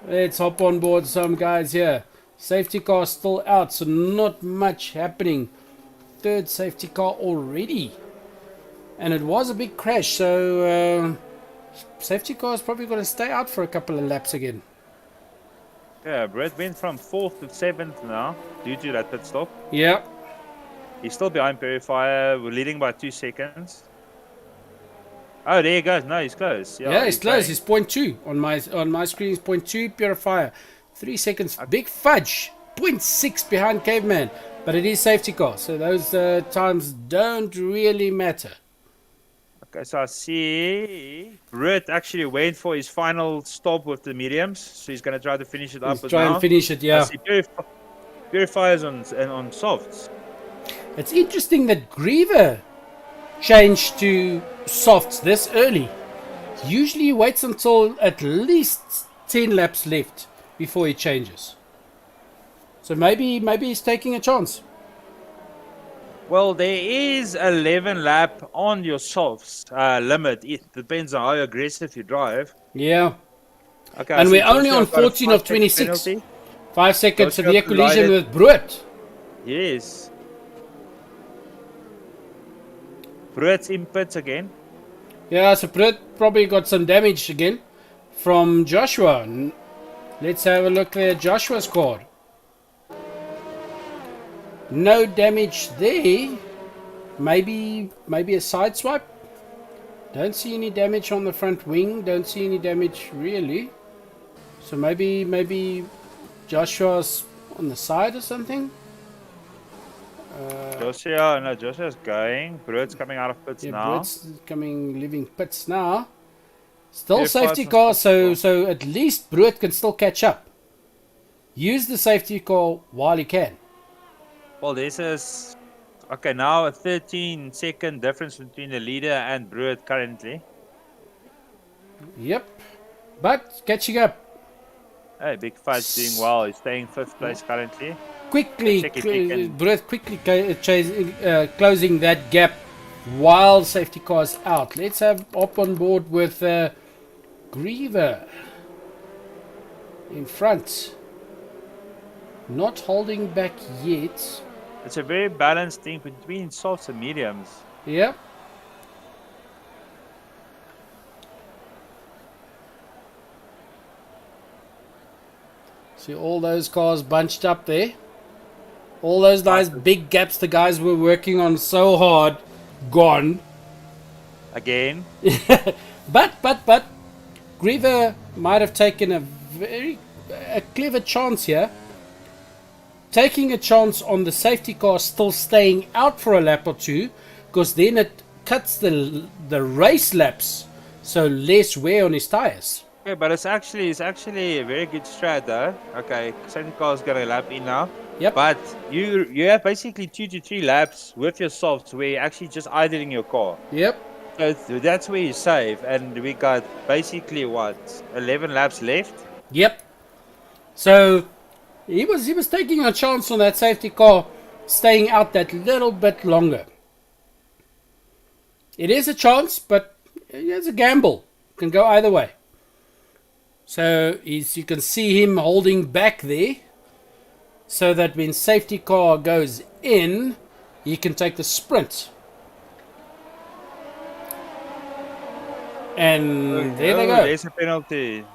Let's hop on board some guys here. Safety car still out, so not much happening. 3rd safety car already. And it was a big crash, so safety car is probably going to stay out for a couple of laps again. Yeah, Brett went from 4th to 7th now due to that pit stop. Yeah. He's still behind Purifier. We're leading by 2 seconds. Oh, there he goes. No, he's close. Yeah, he's close. He's 0.2 on my screen. He's 0.2 Purifier. 3 seconds. Okay. Big fudge. 0.6 behind Caveman, but it is safety car, so those times don't really matter. Okay, so I see Britt actually went for his final stop with the mediums, so he's going to try to finish it up Let's try and finish it, I yeah. see Purifiers on softs. It's interesting that Greever changed to softs this early. Usually he waits until at least 10 laps left before he changes. So maybe he's taking a chance. Well, there is 11 lap on your softs limit. It depends on how aggressive you drive. Yeah. Okay, And I we're see only Joshua on got a 14 of 5-second 26. penalty. 5 seconds Joshua severe collision collided. with Bruit. Yes. Britt's in pits again. Yeah, so Bruit probably got some damage again from Joshua. Let's have a look there. Joshua scored. No damage there. Maybe a side swipe. Don't see any damage on the front wing. Don't see any damage really. So maybe Joshua's on the side or something. Joshua's going. Britt's coming out of pits Yeah, now. Britt's leaving pits now. Still Yeah, safety five car, on safety so at least Britt can still catch up. Use the safety car while he can. Well, this is okay now a 13-second difference between the leader and Britt currently. Yep, but catching up. Hey, Big Fudge doing well. He's staying 5th place currently. Quickly, Check if he can- Britt quickly closing that gap while safety car's out. Let's have up on board with Greever in front. Not holding back yet. It's a very balanced thing between softs and mediums. Yep. See all those cars bunched up there. All those nice big gaps the guys were working on so hard, gone. Again, But Greever might have taken a clever chance here. Taking a chance on the safety car still staying out for a lap or two, because then it cuts the race laps, so less wear on his tires. okay, but it's actually a very good strat though. Okay, safety car is gonna lap in now. Yep. But you have basically 2 to 3 laps with your softs where you're actually just idling your car. Yep. So that's where you save, and we got basically what 11 laps left. Yep. So he was taking a chance on that safety car, staying out that little bit longer. It is a chance, but it's a gamble. Can go either way. So you can see him holding back there, so that when safety car goes in, he can take the sprint. And there they go. There's a penalty.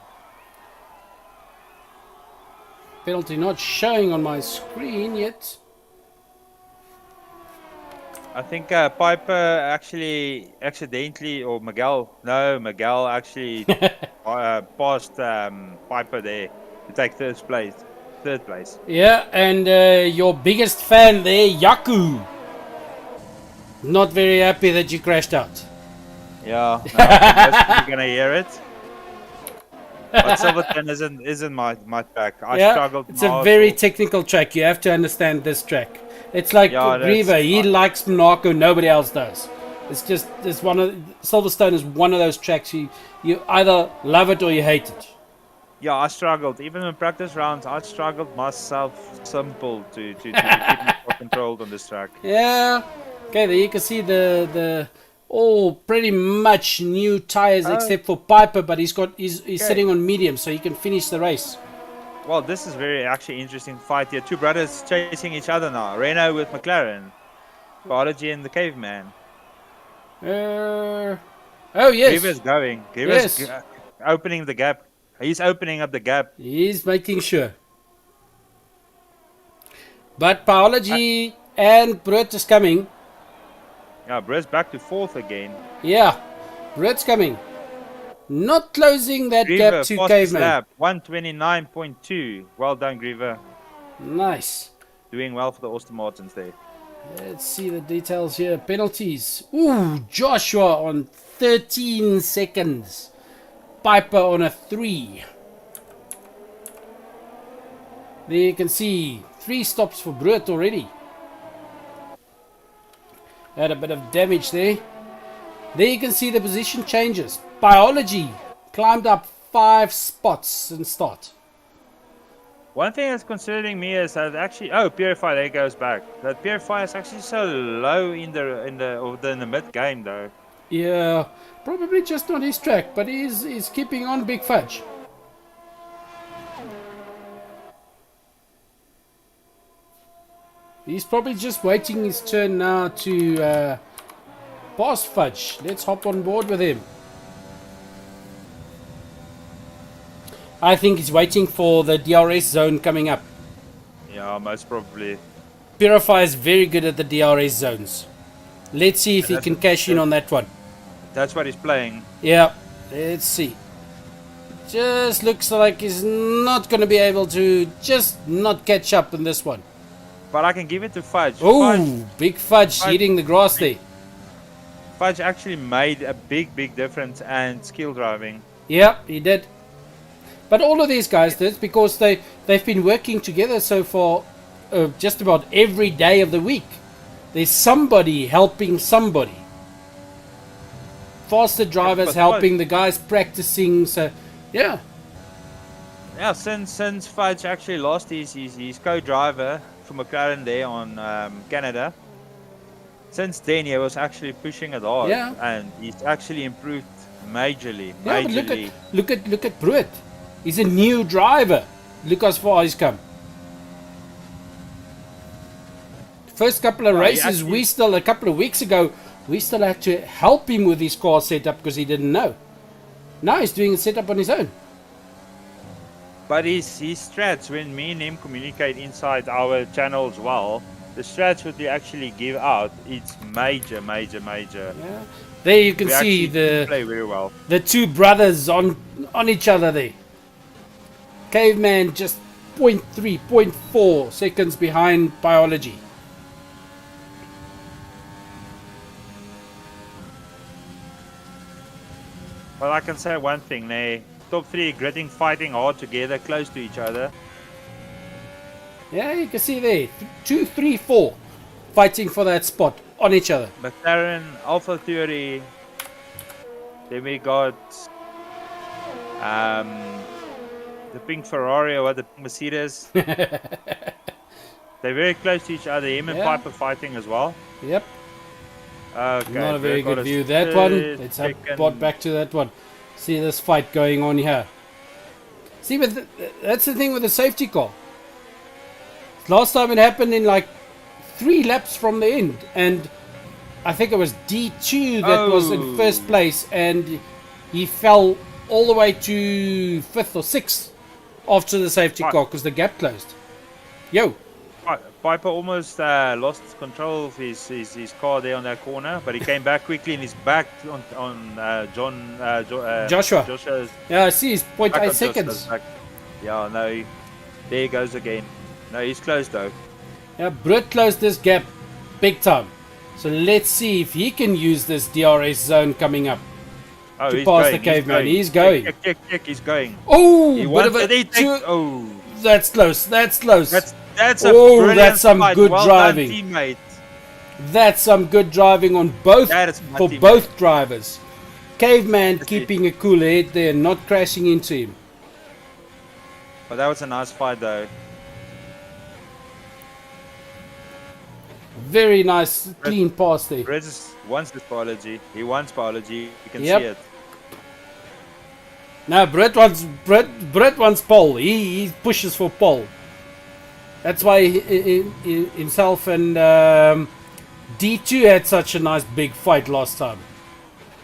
Penalty not showing on my screen yet. I think Piper actually accidentally, or Miguel actually passed Piper there to take third place. Yeah, and your biggest fan there, Yaku. Not very happy that you crashed out. Yeah, no, I think you're gonna hear it. But Silverton isn't my track. I struggled. It's a very technical track. You have to understand this track. It's like Greever. He likes Monaco. Nobody else does. It's one of Silverstone is one of those tracks you either love it or you hate it. Yeah, I struggled. Even in practice rounds, I struggled myself simple to keep myself controlled on this track. Yeah. Okay, there you can see the all pretty much new tires except for Piper, but he's sitting on medium, so he can finish the race. Well, this is very actually interesting fight here. Two brothers chasing each other now. Renault with McLaren. Biology and the Caveman. Oh yes. Greever's going. Greever's opening the gap. He's opening up the gap. He's making sure. But Biology and Brett is coming. Yeah, Brett's back to 4th again. Yeah, Brett's coming. Not closing that Greever, gap to fastest Caveman. lap, 129.2. Well done, Greever. Nice. Doing well for the Austin Martins there. Let's see the details here. Penalties. Ooh, Joshua on 13 seconds. Piper on a 3. There you can see 3 stops for Brut already. Had a bit of damage there. There you can see the position changes. Biology climbed up 5 spots in start. One thing that's concerning me is that actually, Purify there goes back. That Purify is actually so low in the mid game though. Yeah, probably just not his track, but he's keeping on Big Fudge. He's probably just waiting his turn now to pass Fudge. Let's hop on board with him. I think he's waiting for the DRS zone coming up. Yeah, most probably. Purify is very good at the DRS zones. Let's see if he can cash in on that one. That's what he's playing. Yeah, let's see. Just looks like he's not going to be able to just not catch up in this one. But I can give it to Fudge. Oh, big Fudge hitting the grass there. Fudge actually made a big difference and skill driving. Yeah, he did. But all of these guys did because they've been working together so far just about every day of the week. There's somebody helping somebody. Faster drivers helping the guys practicing. So, yeah. Yeah, since Fudge actually lost his co-driver for McLaren there on Canada, since then he was actually pushing it hard, Yeah. and he's actually improved majorly. Yeah, but look at Pruitt. He's a new driver. Look how far he's come. First couple of races, a couple of weeks ago, we still had to help him with his car setup because he didn't know. Now he's doing a setup on his own. But his strats, when me and him communicate inside our channel as well, the strats that we actually give out, it's major. Yeah. There you can see play very well. the two brothers on each other there. Caveman just 0.3, 0.4 seconds behind Biology. Well, I can say one thing there. Top 3 gritting, fighting hard together, close to each other. Yeah, you can see there. 2, 3, 4 fighting for that spot on each other. McLaren, Alpha Theory. Then we got the pink Ferrari or the pink Mercedes. They're very close to each other. Him and Piper fighting as well. Yep. Okay, not a very good view. That one. Let's have brought back to that one. See this fight going on here. See, but that's the thing with the safety car. Last time it happened in like 3 laps from the end, and I think it was D2 that was in first place, and he fell all the way to 5th or 6th after the safety car because the gap closed. Yo. Piper almost lost control of his car there on that corner, but he came back quickly and he's back on Joshua. Joshua's. Yeah, I see, he's 0.8 seconds. Yeah, no, there he goes again. No, he's close though. Yeah, Britt closed this gap big time. So let's see if he can use this DRS zone coming up to pass the Caveman. He's going. Check, he's going. Oh, bit of a... That's close. That's close. That's a brilliant that's some fight. good well driving. Done, teammate. That's some good driving on both for both drivers. Caveman keeping a cool head there, not crashing into him. But that was a nice fight though. Very nice, clean pass there. Brett wants this biology. He wants biology. You can see it. Now Brett wants pole. He pushes for pole. That's why himself and D2 had such a nice big fight last time.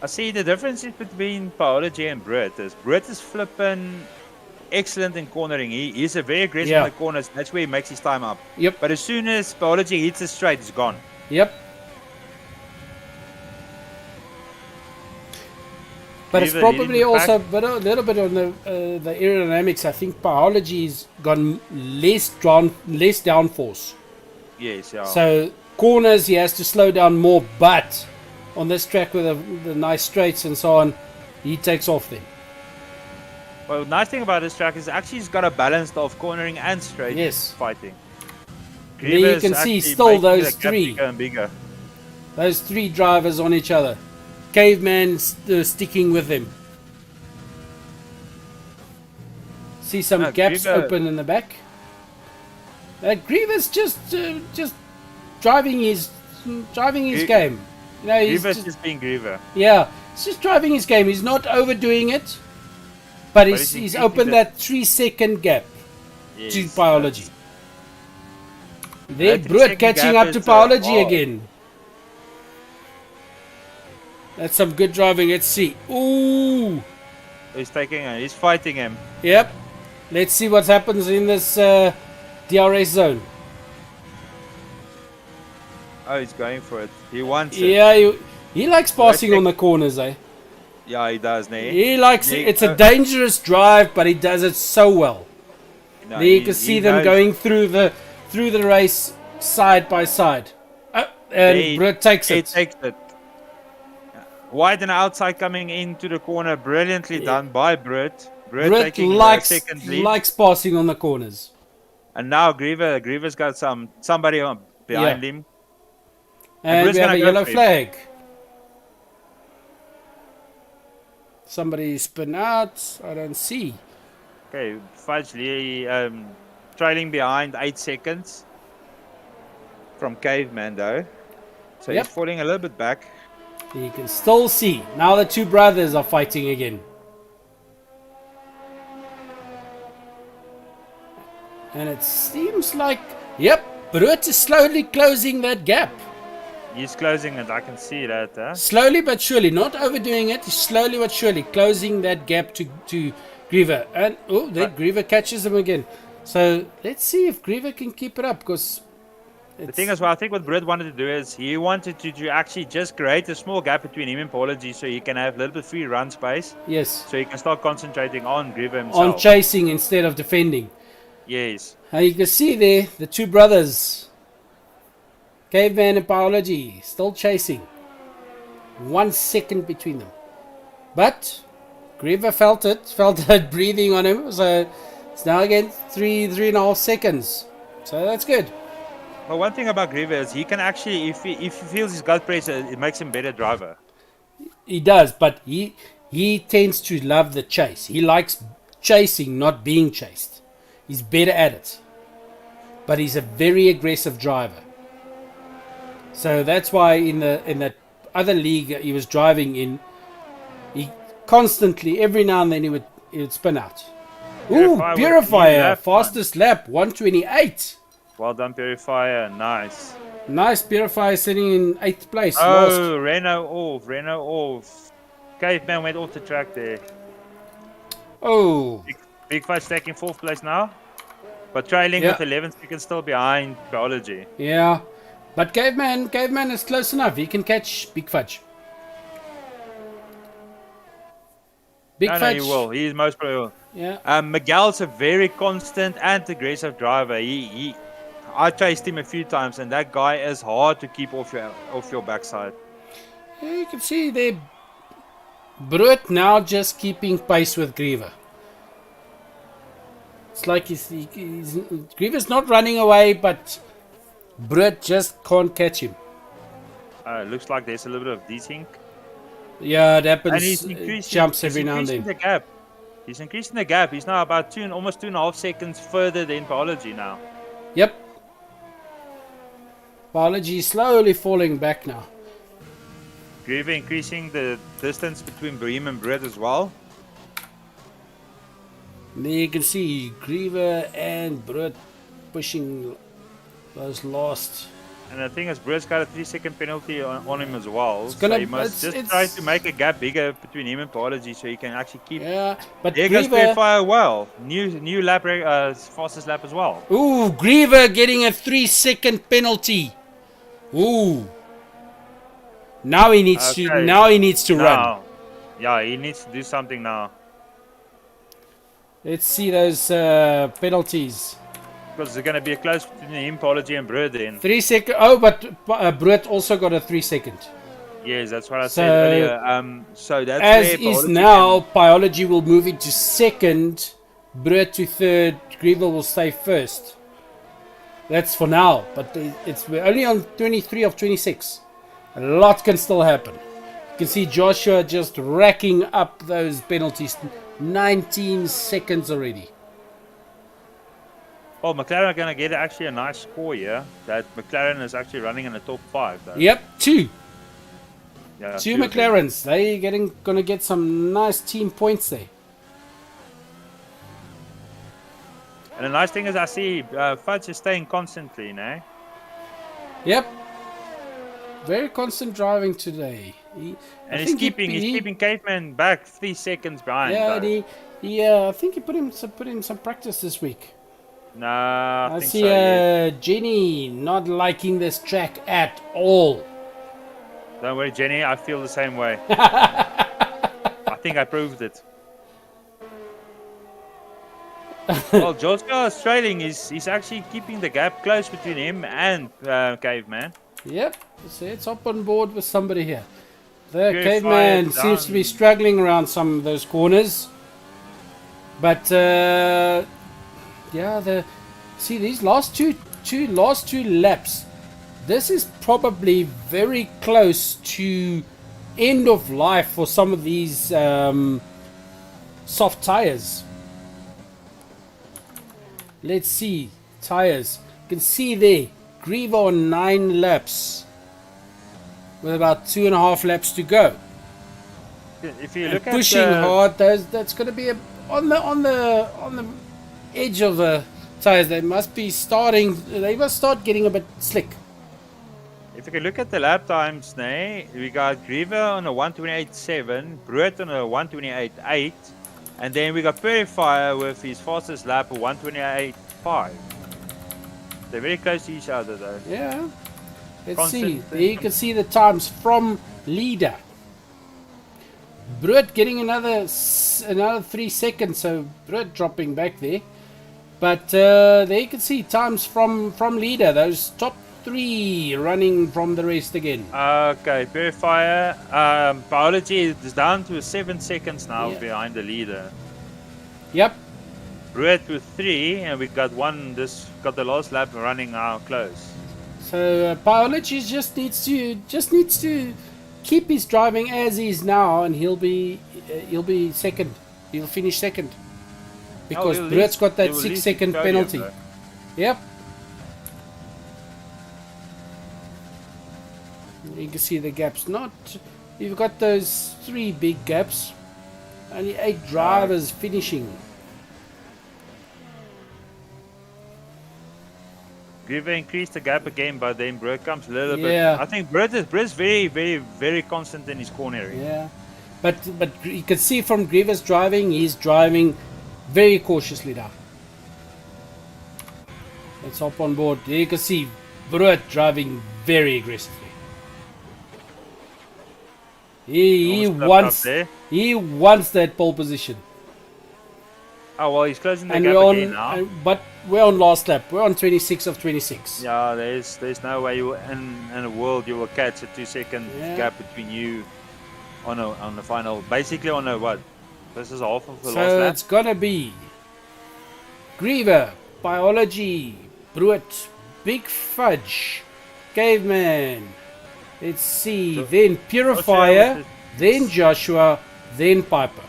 I see the difference is between biology and Brett is flipping excellent in cornering. He's a very aggressive in the corners. That's where he makes his time up. Yep. But as soon as biology hits it straight, it's gone. Yep. But it's Greever leading probably the pack. also a little bit on the aerodynamics. I think biology's gone less downforce. Yes, yeah. So corners he has to slow down more, but on this track with the nice straights and so on, he takes off then. Well, the nice thing about this track is actually it's got a balance of cornering and straight Yes. fighting. There you Greever's can see actually still making those the gap three. bigger and bigger. Those three drivers on each other. Caveman sticking with them. See some gaps Greever- open in the back. Greaver's just driving his game. You know, he's Greever's just, just being Greever. yeah, he's just driving his game. He's not overdoing it, but he's he's opened keeping that 3-second gap to Yes, biology. There, that Brood 3-second catching gap up to is, biology oh. again. That's some good driving. Let's see. Ooh. He's taking him. He's fighting him. Yep. Let's see what happens in this DRS zone. Oh, he's going for it. He wants it. Yeah, he likes passing on the corners, eh? Yeah, he does, nee. He likes it. He- It's a dangerous drive, but he does it so well. No, There you he- can see he them knows. going through the race side by side. And He- Britt takes He it. takes it. Wide and outside coming into the corner. Brilliantly done by Britt. Britt Britt taking the likes second lead. passing on the corners. And now Greever's got somebody behind Yeah. him. And Britt's we have a gonna go yellow for it. flag. Somebody spin out. I don't see. Okay, Fudge Lee trailing behind 8 seconds from Caveman though. So Yep. he's falling a little bit back. You can still see. Now the two brothers are fighting again. And it seems like, yep, Brut is slowly closing that gap. He's closing it, I can see that. Huh? Slowly but surely, not overdoing it. He's slowly but surely closing that gap to Greever. And, oh, then Greever catches him again. So let's see if Greever can keep it up, because The thing is, well, I think what Britt wanted to do is he wanted to actually just create a small gap between him and Apology so he can have a little bit free run space. yes, So he can start concentrating on Greever himself. on chasing instead of defending. Yes. And you can see there, the two brothers, Caveman and Biology, still chasing. 1 second between them. But Greever felt that breathing on him. So it's now again 3.5 seconds. So that's good. Well, one thing about Greever is he can actually, if he feels his gut pressure, it makes him a better driver. He does, but he tends to love the chase. He likes chasing, not being chased. He's better at it. But he's a very aggressive driver. So that's why in that other league he was driving in, he constantly, every now and then he would spin out. Ooh, Purifier with Purifier, new lap fastest lap, 128. Well done, Purifier. Nice. Nice. Purifier sitting in 8th place. Oh, Renault off. Caveman went off the track there. Oh, Big Fudge taking 4th place now. But trailing Yeah. with 11 seconds still behind Biology. yeah. But Caveman is close enough. He can catch Big Fudge. Big No, Fudge. he will. He's most probably will. Yeah. Miguel's a very constant and aggressive driver. I chased him a few times, and that guy is hard to keep off your backside. Yeah, you can see there. Brut now just keeping pace with Greever. It's like Greever's not running away, but Brut just can't catch him. Looks like there's a little bit of desync. Yeah, it happens. And he's It increasing, jumps he's every now and increasing then. the gap. He's increasing the gap. He's now about almost 2.5 seconds further than Biology now. Yep. Biology is slowly falling back now. Greever increasing the distance between Bream and Brett as well. And there you can see Greever and Brut pushing those last. And the thing is, Brett's got a 3-second penalty on him as well. So gonna- he must it's- just try to make a gap bigger between him and Biology so he can actually keep. Yeah, but There goes Greever. Purifier well. New lap, fastest lap as well. Ooh, Greever getting a 3-second penalty. Ooh. Now he needs to. Okay. Now he needs to run. Now, Yeah, he needs to do something now. Let's see those penalties. Because there's going to be a close between him, Apology, and Brud then. 3 second. Oh, but Brut also got a 3 second. Yes, that's what I So, said earlier. So that's as where is Apology now, can... Biology will move into second, Brut to third, Greever will stay first. That's for now, but we're only on 23 of 26. A lot can still happen. You can see Joshua just racking up those penalties. 19 seconds already. Well, McLaren are going to get actually a nice score here. That McLaren is actually running in the top 5. Though. Yep, two. Yeah, Two of them. McLarens. They gonna get some nice team points there. And the nice thing is I see Fudge is staying constantly, no? Yep. Very constant driving today. And he's keeping Caveman back 3 seconds behind. Yeah, though. and I think he put in some practice this week. Nah, I I think see so. Yeah. Jenny not liking this track at all. Don't worry, Jenny. I feel the same way. I think I proved it. Well, Joshua is trailing. He's actually keeping the gap close between him and Caveman. Yep, so it's up on board with somebody here. The Purified Caveman seems to be down. struggling around some of those corners. But yeah, see these last two laps. This is probably very close to end of life for some of these soft tires. Let's see tires. You can see there Greever on 9 laps with about 2.5 laps to go. If you And look pushing at hard, that's going to be on the edge of the tires. They must start getting a bit slick. if you can look at the lap times, we got Greever on a 128.7, Brut on a 128.8, and then we got Purifier with his fastest lap of 128.5. They're very close to each other though. Yeah. Let's Constant see. There you can see the times from leader. Brut getting another 3 seconds, so Brut dropping back there. But there you can see times from leader. Those top 3 running from the rest again. Okay, Purifier. Biology is down to 7 seconds now behind the leader. Yep. Brut with 3, and we got got the last lap running now close. So Biology just needs to keep his driving as is now, and he'll be second. He'll finish second because Brut's got that 6-second penalty. Though. Yep. You can see the gaps. You've got those 3 big gaps. Only 8 drivers finishing. Greever increased the gap again, but then Brut comes a little Yeah. bit. I think Brut's very, very, very constant in his cornering. Yeah, but you can see from Greever's driving, he's driving very cautiously now. Let's hop on board. There you can see Brut driving very aggressively. He wants that pole position. Oh well, he's closing the And gap we're again now. but we're on last lap. We're on 26 of 26. Yeah, there's no way in the world you will catch a 2-second gap between you on the final. Basically on a what? This is half of the last So lap. it's gonna be Greever, Biology, Brut, Big Fudge, Caveman. Let's see. Then Purifier, then Joshua, then Piper.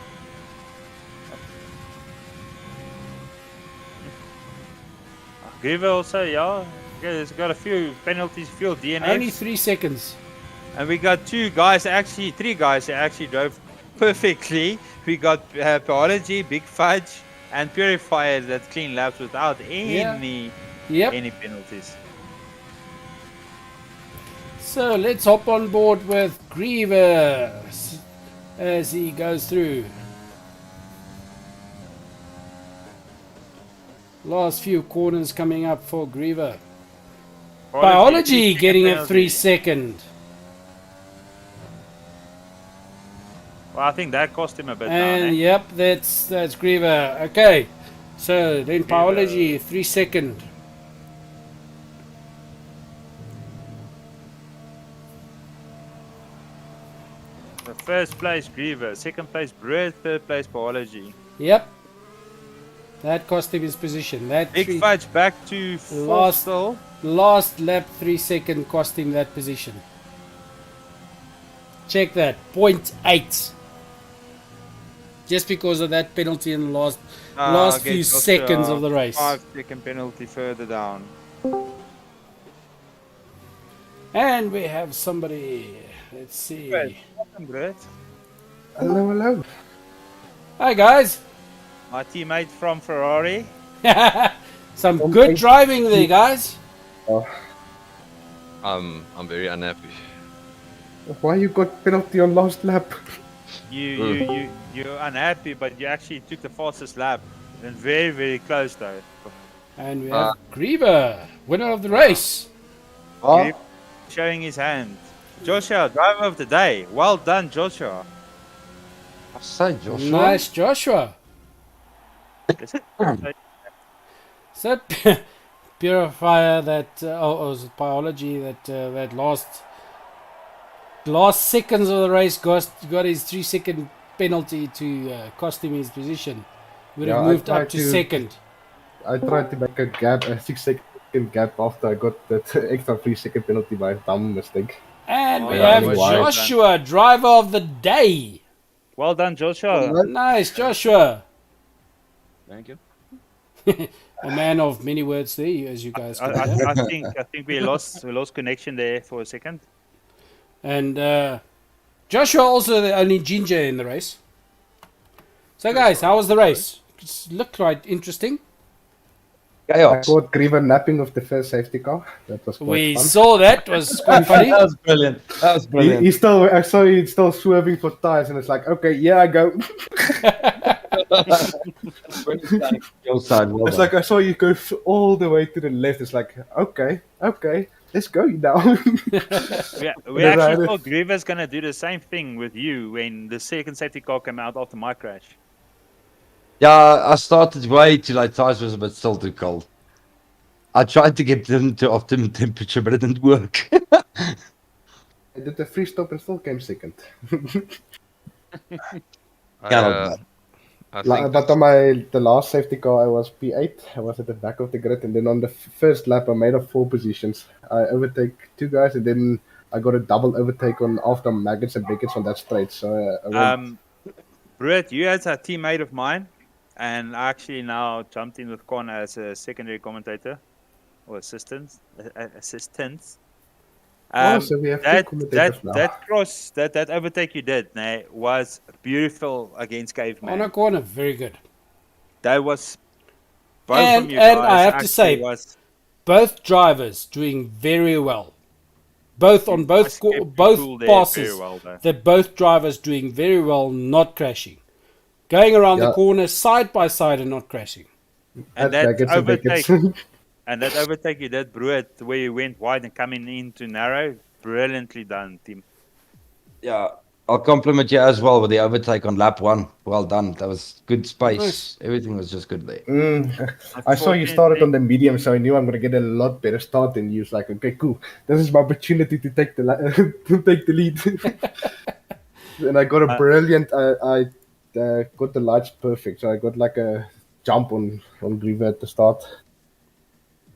Greever also, yeah. He's got a few penalties, few DNFs. Only 3 seconds. And we got 3 guys that actually drove perfectly. We got Biology, Big Fudge, and Purifier that clean laps without any penalties. So let's hop on board with Greever as he goes through. Last few corners coming up for Greever. Biology getting a 3 second. Well, I think that cost him a bit And now, eh? yep, that's Greever. Okay, so then Greever. biology 3 second. The first place Greever, second place Bread, third place Biology. Yep, that cost him his position. That Big three Fudge back to fourth last still. last lap 3 second cost him that position. Check that, 0.8. Just because of that penalty in the last Okay, few just, seconds of the race. 5-second penalty further down. And we have somebody. Let's see. Welcome, Bread. Hello, hello. Hi guys. My teammate from Ferrari. Some good driving there, guys. I'm very unhappy. Why you got penalty on last lap? You're unhappy, but you actually took the fastest lap. And very, very close though. And we have Greever, winner of the race. Oh, Showing his hand. Joshua, driver of the day. Well done, Joshua. I say Joshua. Nice, Joshua. So, Purifier, that was it biology, that last seconds of the race got his 3 second penalty to cost him his position. Would have Yeah, I moved tried up to to- second. I tried to make a gap, a 6-second gap after I got that extra 3-second penalty by a dumb mistake. And we Yeah, have I mean, why? Joshua, driver of the day. Well done, Joshua. Nice, Joshua. Thank you. A man of many words there, as you guys can tell. I think we lost connection there for a second. And Joshua also the only ginger in the race. So guys, how was the race? It looked quite interesting. I Chaos. caught Greever napping of the first safety car. That was quite We fun. saw that, was quite funny. That was brilliant. That was brilliant. He still, I saw he still swerving for tires, and it's like, okay, yeah, I go. Your side, well It's done. like I saw you go all the way to the left. It's like, okay, let's go now. We actually thought Greever's gonna do the same thing with you when the second safety car came out after my crash. Yeah, I started way too late. Tires was a bit still too cold. I tried to get them to optimum temperature, but it didn't work. I did the free stop and still came second. Cannot I But think on the last safety car, I was P8. I was at the back of the grid, and then on the first lap, I made up 4 positions. I overtake 2 guys, and then I got a double overtake on after Maggots and Beckets on that straight. So I went, Brett, you as a teammate of mine, and I actually now jumped in with Con as a secondary commentator or assistant. so we have 2 That commentators now. that cross that overtake you did, was beautiful against Caveman. On a corner, very good. That was both And- from you and guys. I have to actually say, was Both drivers doing very well. Both on both kept you both cool there passes. very well, though. They're both drivers doing very well, not crashing. Going around the Yeah. corner side by side and not crashing. And At that Maggots and overtake, Beckets. and that overtake you did, Bruet, where you went wide and coming into narrow, brilliantly done, team. Yeah, I'll compliment you as well with the overtake on lap 1. Well done. That was good space. Nice. Everything was just good there. I saw you started on the medium, so I knew I'm gonna get a lot better start than you. It's like, okay, cool. This is my opportunity to take the to take the lead. And I got a brilliant. I got the lights perfect, so I got like a jump on Greever at the start.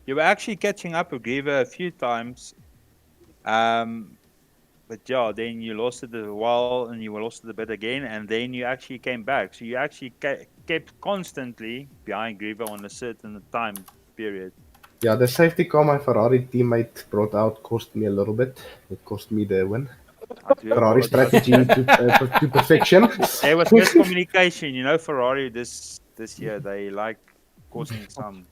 You were actually catching up with Greever a few times. But yeah, then you lost it a while and you lost it a bit again, and then you actually came back. So you actually kept constantly behind Greever on a certain time period. Yeah, the safety car my Ferrari teammate brought out cost me a little bit. It cost me the win. I do Ferrari apologize. strategy to perfection. There was miscommunication, Ferrari this year, they like causing some.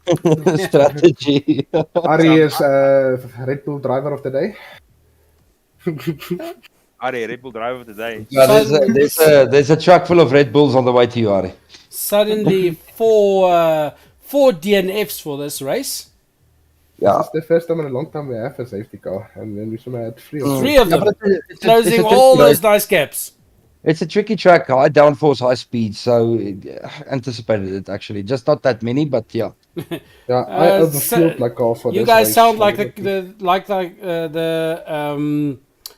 Strategy. Ari is Red Bull driver of the day. Ari, Red Bull driver of the day. Yeah, there's a truck full of Red Bulls on the way to you, Ari. Suddenly four DNFs for this race. Yeah. This is the first time in a long time we have a safety car, and then we somehow had 3 or 4. Three of them. Closing all those nice gaps. It's a tricky track, high downforce, high speed. So anticipated it actually, just not that many, but yeah. Yeah, I So overfueled my car for you this guys race. sound like deliberately. the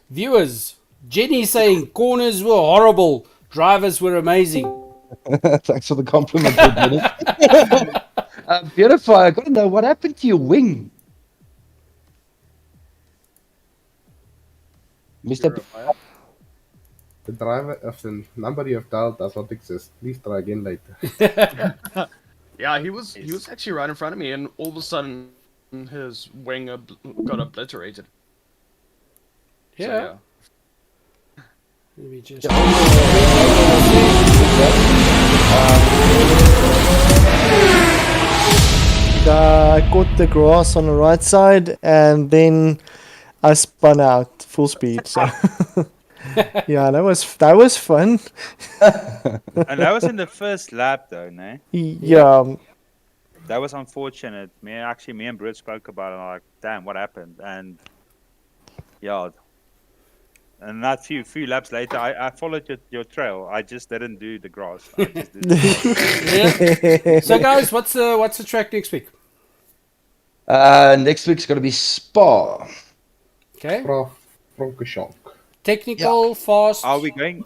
viewers. Jenny saying corners were horrible, drivers were amazing. Thanks for the compliment, Jenny. Beautiful. I gotta know what happened to your wing, Mister. The driver of the number you have dialed does not exist. Please try again later. Yeah, he was actually right in front of me, and all of a sudden his wing got obliterated. Yeah. So, yeah. Let me just. I caught the grass on the right side, and then I spun out full speed. So yeah, that was fun. And that was in the first lap, though, no? Yeah, That was unfortunate. Me and Britt spoke about it. And I'm like, damn, what happened? And yeah, and that few laps later, I followed your trail. I just didn't do the grass. I just did the Yeah. So guys, what's the track next week? Next week's gonna be Spa. Okay. Francorchamps. Technical, fast. Are we going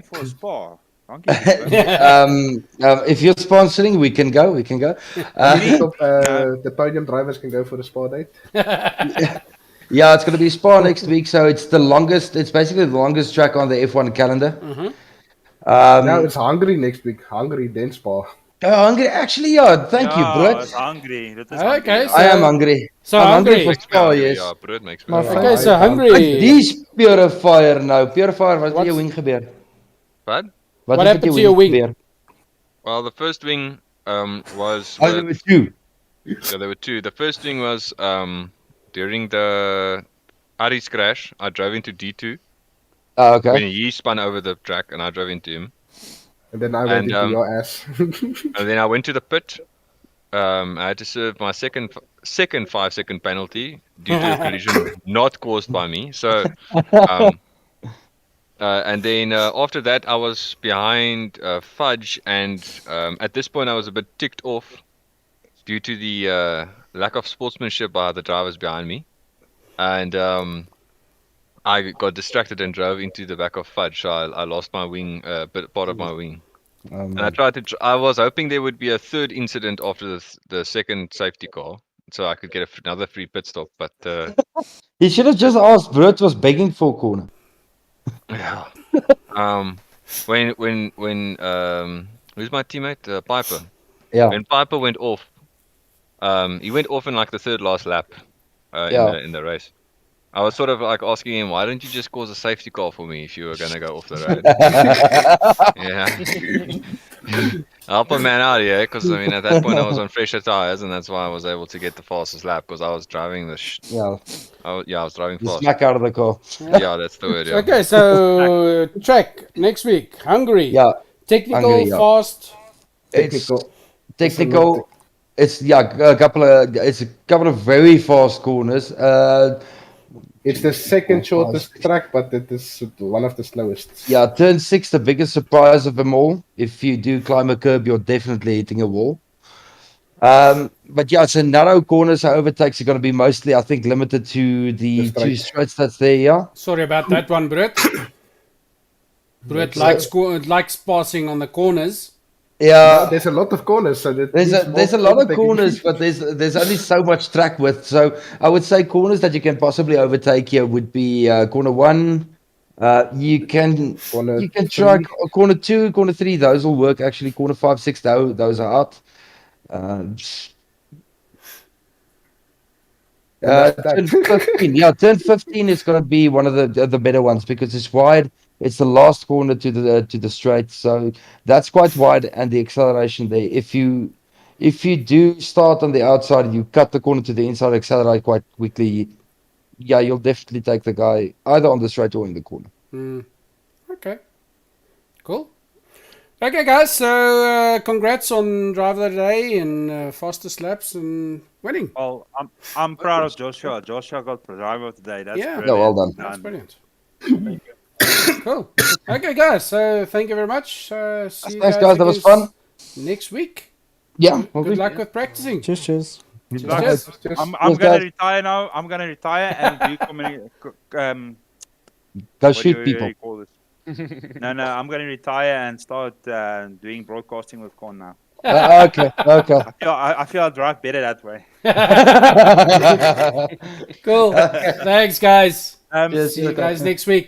for a spa? Can't give you If you're sponsoring, we can go. The podium drivers can go for the spa date. Yeah, it's going to be Spa next week, so it's the longest. It's basically the longest track on the F1 calendar. Now it's Hungary next week. Hungary, then Spa. Hungry, actually, yeah. Thank you, I Brett. was hungry. That is Okay, hungry. so- I am hungry. So I'm hungry. hungry for Spa, yes. Ja, brood makes me My hungry. Okay, so I- hungry. Dis Purifier nou. Purifier, wat het met jou What's- wing gebeur? What? Wat What het happened met to jou your wing? gebeur? Well, the first wing was Oh, there were two. yeah, there were two. The first wing was during the Aries crash. I drove into D2 Oh, okay. when he spun over the track, and I drove into him. And then I went And, into your ass. And then I went to the pit. I had to serve my second 5-second penalty due to a collision not caused by me. So, and then after that, I was behind Fudge, and at this point, I was a bit ticked off due to the lack of sportsmanship by the drivers behind me, and I got distracted and drove into the back of Fudge. So I lost my wing, part of my wing. And I tried to. I was hoping there would be a third incident after the second safety car, so I could get another free pit stop. But You should have just asked. Brett was begging for a corner. yeah, when who's my teammate? Piper. Yeah. When Piper went off, he went off in like the third last lap Yeah. in the race. I was sort of like asking him, why don't you just cause a safety car for me if you were gonna go off the road? Yeah. Help a man out here, because I mean at that point I was on fresher tires, and that's why I was able to get the fastest lap, because I was driving Yeah. I was driving The fast. smack out of the car. Yeah, that's the word. Yeah. Okay, so track next week. Hungry. Yeah. Technical, Hungry, yeah. fast. It's Technical. technical. It's a couple of very fast corners. It's the second shortest track, but it is one of the slowest. Yeah, turn 6, the biggest surprise of them all. If you do climb a curb, you're definitely hitting a wall. But yeah, it's a narrow corner, so overtakes are going to be mostly, I think, limited to the The two straight. straights that's there. Yeah. Sorry about that one, Brett. Brett likes passing on the corners. Yeah. There's a lot of corners, so that There's a lot of corners, but there's only so much track width. So I would say corners that you can possibly overtake here would be corner 1. You can Corner try 3. corner 2, corner 3. Those will work actually. Corner 5, 6, those are out. Turn 15. Yeah, turn 15 is going to be one of the better ones because it's wide. It's the last corner to the straight, so that's quite wide, and the acceleration there. If you do start on the outside, you cut the corner to the inside, accelerate quite quickly. Yeah, you'll definitely take the guy either on the straight or in the corner. Okay. Cool. Okay, guys. So congrats on driver of the day and fastest laps and winning. Well, I'm proud of Joshua. Joshua got driver of the day. That's Yeah. brilliant. Yeah, well done. That's brilliant. Cool. Okay, guys. So thank you very much. See you Thanks, guys. That was again fun. next week. Yeah. Good luck with practicing. Cheers. Good Cheers. luck. Cheers. I'm Cheers, gonna guys. retire now. I'm gonna retire and do Go what shoot do people. you call this? No, I'm gonna retire and start doing broadcasting with Con now. Okay. Okay. I feel I drive better that way. Cool. Thanks, guys. Cheers, See you guys. guys next week.